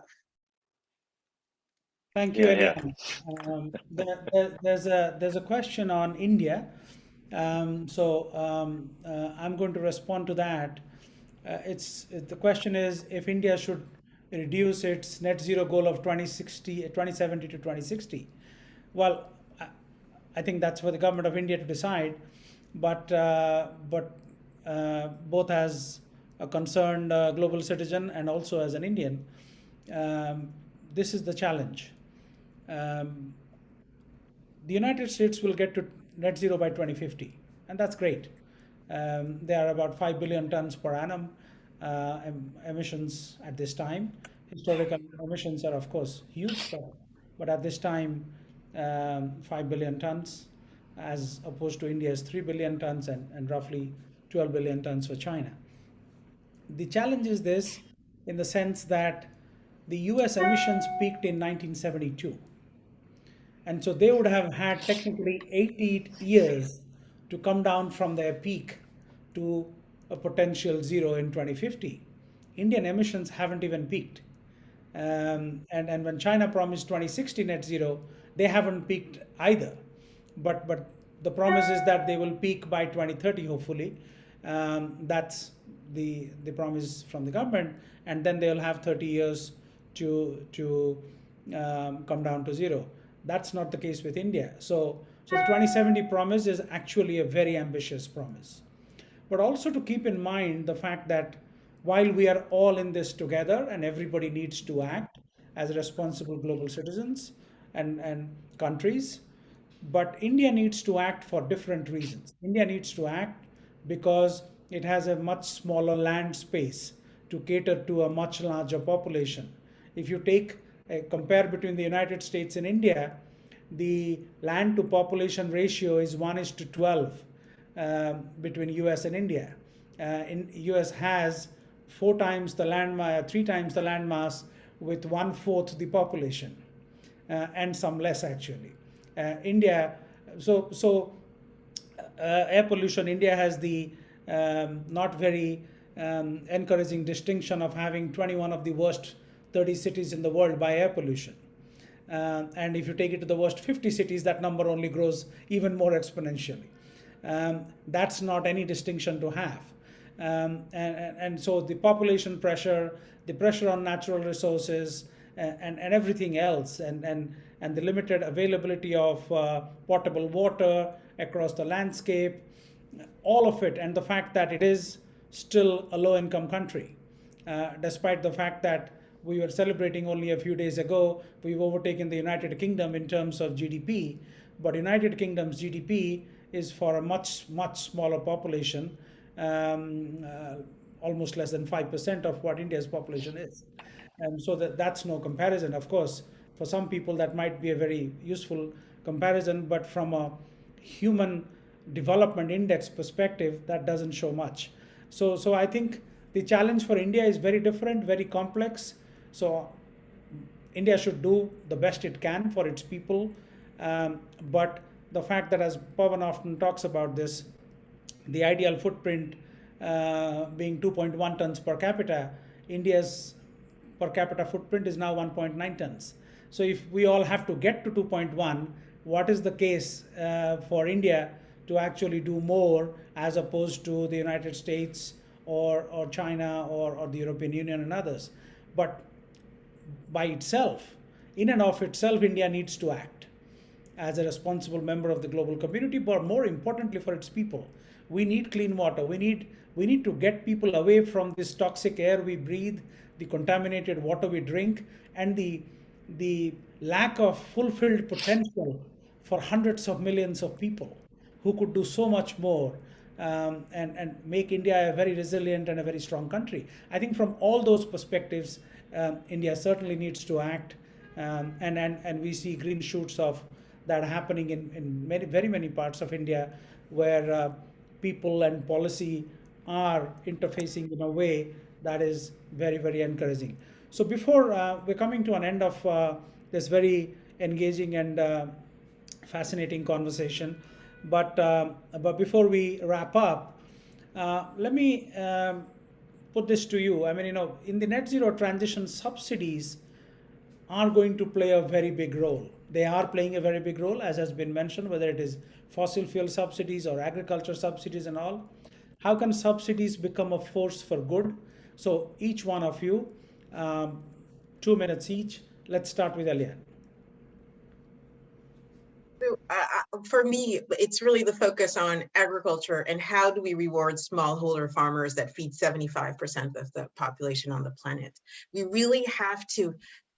Thank you, Yeah, yeah. Éliane. There's a question on India. I'm going to respond to that. The question is if India should reduce its net zero goal of 2070 to 2060. Well, I think that's for the government of India to decide, but both as a concerned global citizen and also as an Indian, this is the challenge. The United States will get to net zero by 2050, and that's great. There are about 5 billion tons per annum emissions at this time. Historical emissions are, of course, huge, but at this time, 5 billion tons, as opposed to India's 3 billion tons and roughly 12 billion tons for China. The challenge is this in the sense that the US emissions peaked in 1972. And so they would have had technically 80 years to come down from their peak to a potential zero in 2050. Indian emissions haven't even peaked. And when China promised 2060 net zero, they haven't peaked either. But the promise is that they will peak by 2030, hopefully. That's the promise from the government. And then they'll have 30 years to come down to zero. That's not the case with India. So the 2070 promise is actually a very ambitious promise. But also to keep in mind the fact that while we are all in this together and everybody needs to act as responsible global citizens and countries, but India needs to act for different reasons. India needs to act because it has a much smaller land space to cater to a much larger population. If you take a compare between the United States and India, the land to population ratio is 1:12 between US and India. In US has 4 times the land mass, 3 times the land mass with 1/4 the population, and some less actually. India, air pollution, India has the not very encouraging distinction of having 21 of the worst 30 cities in the world by air pollution. And if you take it to the worst 50 cities, that number only grows even more exponentially. That's not any distinction to have. And so the population pressure, the pressure on natural resources, and everything else, and the limited availability of potable water across the landscape, all of it, and the fact that it is still a low-income country, despite the fact that we were celebrating only a few days ago, we've overtaken the United Kingdom in terms of GDP, but United Kingdom's GDP is for a much, much smaller population, almost less than 5% of what India's population is. And so that's no comparison. Of course, for some people that might be a very useful comparison, but from a human development index perspective, that doesn't show much. So I think the challenge for India is very different, very complex. So India should do the best it can for its people. But the fact that, as Pavan often talks about this, the ideal footprint being 2.1 tons per capita, India's per capita footprint is now 1.9 tons. So if we all have to get to 2.1, what is the case for India to actually do more as opposed to the United States or China or the European Union and others? But by itself, in and of itself, India needs to act as a responsible member of the global community, but more importantly for its people. We need clean water. We need to get people away from this toxic air we breathe, the contaminated water we drink, and the lack of fulfilled potential for hundreds of millions of people who could do so much more and make India a very resilient and a very strong country. I think from all those perspectives, India certainly needs to act, and we see green shoots of that happening in very many parts of India where people and policy are interfacing in a way that is very, very encouraging. So before we're coming to an end of this very engaging and fascinating conversation, but before we wrap up, let me put this to you. I mean, in the net zero transition, subsidies are going to play a very big role. They are playing a very big role, as has been mentioned, whether it is fossil fuel subsidies or agriculture subsidies and all. How can subsidies become a force for good? So each one of you, 2 minutes each. Let's start with Éliane. So, for me, it's really the focus on agriculture and how do we reward smallholder farmers that feed 75% of the population on the planet. We really have to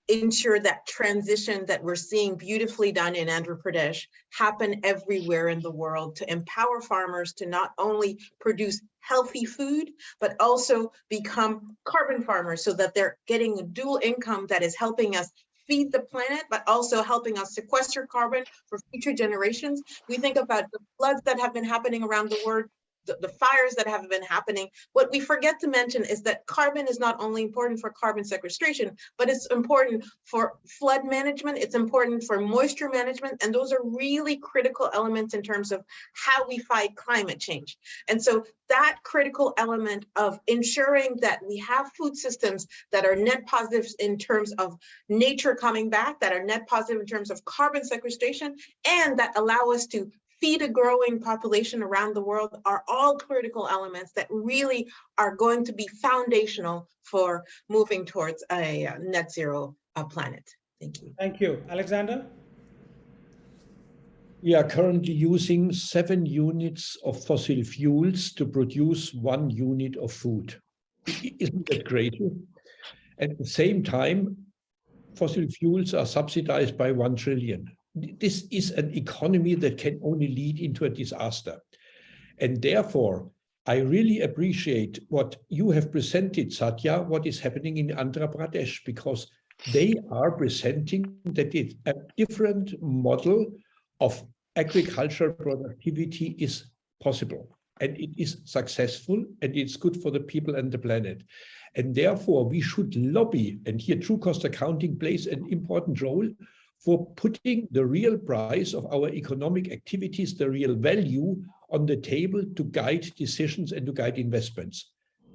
ensure that transition that we're seeing beautifully done in Andhra Pradesh happen everywhere in the world to empower farmers to not only produce healthy food, but also become carbon farmers so that they're getting a dual income that is helping us feed the planet, but also helping us sequester carbon for future generations. We think about the floods that have been happening around the world, the fires that have been happening. What we forget to mention is that carbon is not only important for carbon sequestration, but it's important for flood management, it's important for moisture management, and those are really critical elements in terms of how we fight climate change. And so that critical element of ensuring that we have food systems that are net positives in terms of nature coming back, that are net positive in terms of carbon sequestration, and that allow us to feed a growing population around the world are all critical elements that really are going to be foundational for moving towards a net zero planet. Thank you. Thank you. Alexander? We are currently using 7 units of fossil fuels to produce 1 unit of food. Isn't that crazy? At the same time, fossil fuels are subsidized by 1 trillion. This is an economy that can only lead into a disaster. And therefore, I really appreciate what you have presented, Satya, what is happening in Andhra Pradesh, because they are presenting that a different model of agricultural productivity is possible. And it is successful, and it's good for the people and the planet. And therefore, we should lobby, and here true cost accounting plays an important role, for putting the real price of our economic activities, the real value on the table to guide decisions and to guide investments.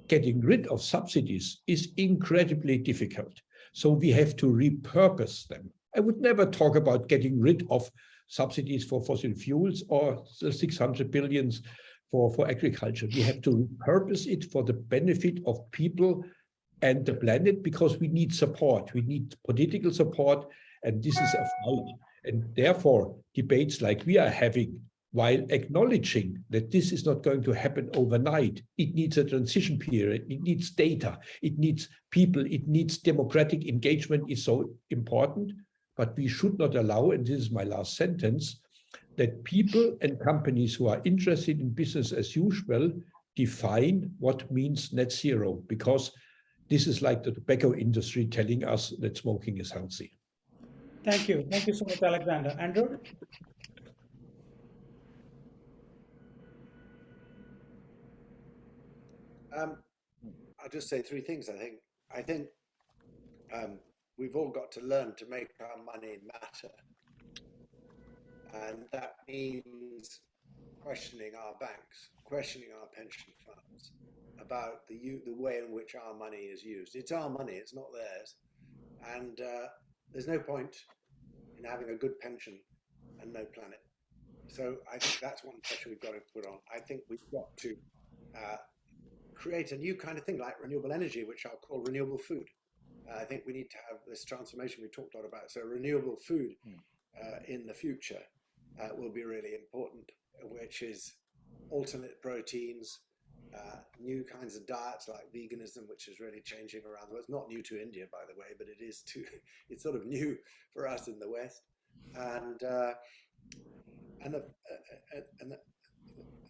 Getting rid of subsidies is incredibly difficult. So we have to repurpose them. I would never talk about getting rid of subsidies for fossil fuels or the 600 billions for agriculture. We have to repurpose it for the benefit of people and the planet, because we need support. We need political support. And this is a fight. And therefore, debates like we are having, while acknowledging that this is not going to happen overnight, it needs a transition period, it needs data, it needs people, it needs democratic engagement is so important. But we should not allow, and this is my last sentence, that people and companies who are interested in business as usual define what means net zero, because this is like the tobacco industry telling us that smoking is healthy. Thank you. Thank you so much, Alexander. Andrew? I'll just say 3 things, I think we've all got to learn to make our money matter. And that means questioning our banks, questioning our pension funds about the way in which our money is used. It's our money, it's not theirs. And there's no point in having a good pension and no planet. So I think that's one pressure we've got to put on. I think we've got to create a new kind of thing like renewable energy, which I'll call renewable food. I think we need to have this transformation we talked a lot about. So renewable food in the future will be really important, which is alternate proteins, new kinds of diets like veganism, which is really changing around the world. It's not new to India, by the way, but it is it's sort of new for us in the West. And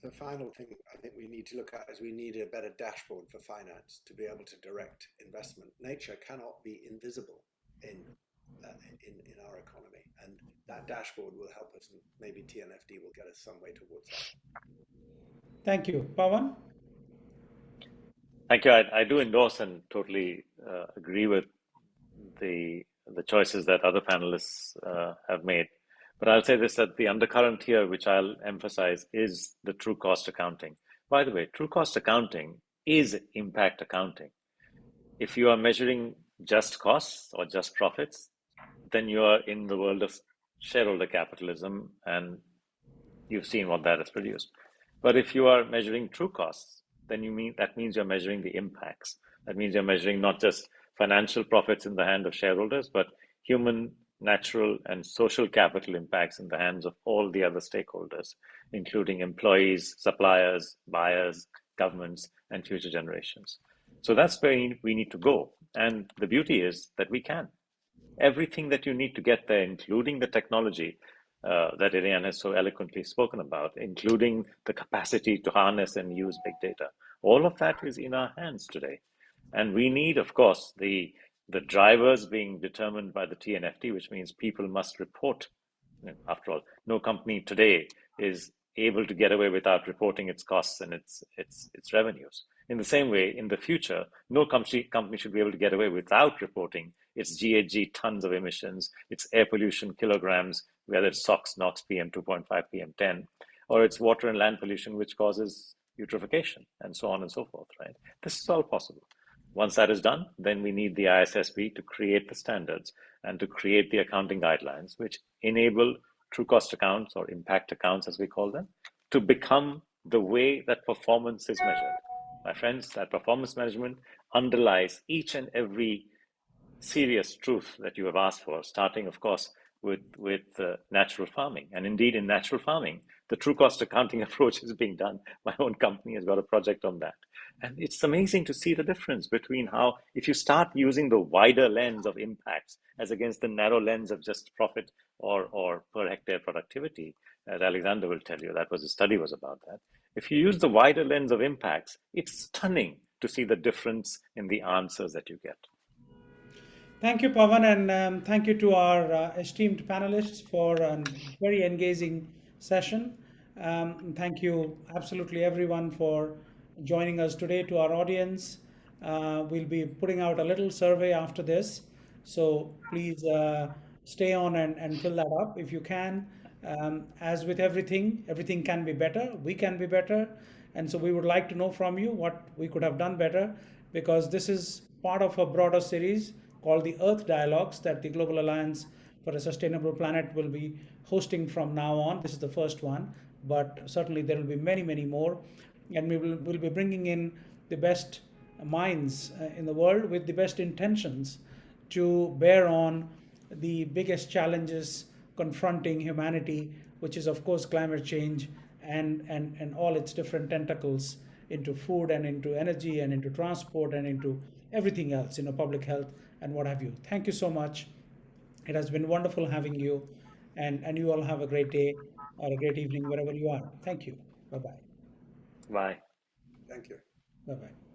the final thing I think we need to look at is we need a better dashboard for finance to be able to direct investment. Nature cannot be invisible in our economy, and that dashboard will help us, and maybe TNFD will get us some way towards that. Thank you. Pavan? Thank you. I do endorse and totally agree with the choices that other panelists have made. But I'll say this, that the undercurrent here, which I'll emphasize, is the true cost accounting. By the way, true cost accounting is impact accounting. If you are measuring just costs or just profits, then you are in the world of shareholder capitalism, and you've seen what that has produced. But if you are measuring true costs, then that means you're measuring the impacts. That means you're measuring not just financial profits in the hand of shareholders, but human, natural, and social capital impacts in the hands of all the other stakeholders, including employees, suppliers, buyers, governments, and future generations. So that's where we need to go. And the beauty is that we can. Everything that you need to get there, including the technology that Éliane has so eloquently spoken about, including the capacity to harness and use big data. All of that is in our hands today. And we need, of course, the drivers being determined by the TNFD, which means people must report. After all, no company today is able to get away without reporting its costs and its revenues. In the same way, in the future, no company should be able to get away without reporting its GHG tons of emissions, its air pollution kilograms, whether it's SOx, NOx, PM2.5, PM10, or it's water and land pollution, which causes eutrophication, and so on and so forth, right? This is all possible. Once that is done, then we need the ISSB to create the standards and to create the accounting guidelines, which enable true cost accounts, or impact accounts as we call them, to become the way that performance is measured. My friends, that performance measurement underlies each and every serious truth that you have asked for, starting, of course, with natural farming. And indeed, in natural farming, the true cost accounting approach is being done. My own company has got a project on that. And it's amazing to see the difference between how, if you start using the wider lens of impacts as against the narrow lens of just profit or per hectare productivity, as Alexander will tell you, that was the study was about that. If you use the wider lens of impacts, it's stunning to see the difference in the answers that you get. Thank you, Pavan, and thank you to our esteemed panelists for a very engaging session. Thank you, absolutely everyone, for joining us today. To our audience, we'll be putting out a little survey after this, so please stay on and fill that up if you can. As with everything, everything can be better. We can be better, and so we would like to know from you what we could have done better, because this is part of a broader series called the Earth Dialogues that the Global Alliance for a Sustainable Planet will be hosting from now on. This is the first one, but certainly there will be many, many more. And we'll be bringing in the best minds in the world with the best intentions to bear on the biggest challenges confronting humanity, which is, of course, climate change and all its different tentacles into food and into energy and into transport and into everything else, public health and what have you. Thank you so much. It has been wonderful having you, and you all have a great day or a great evening wherever you are. Thank you. Bye-bye. Bye. Thank you. Bye-bye.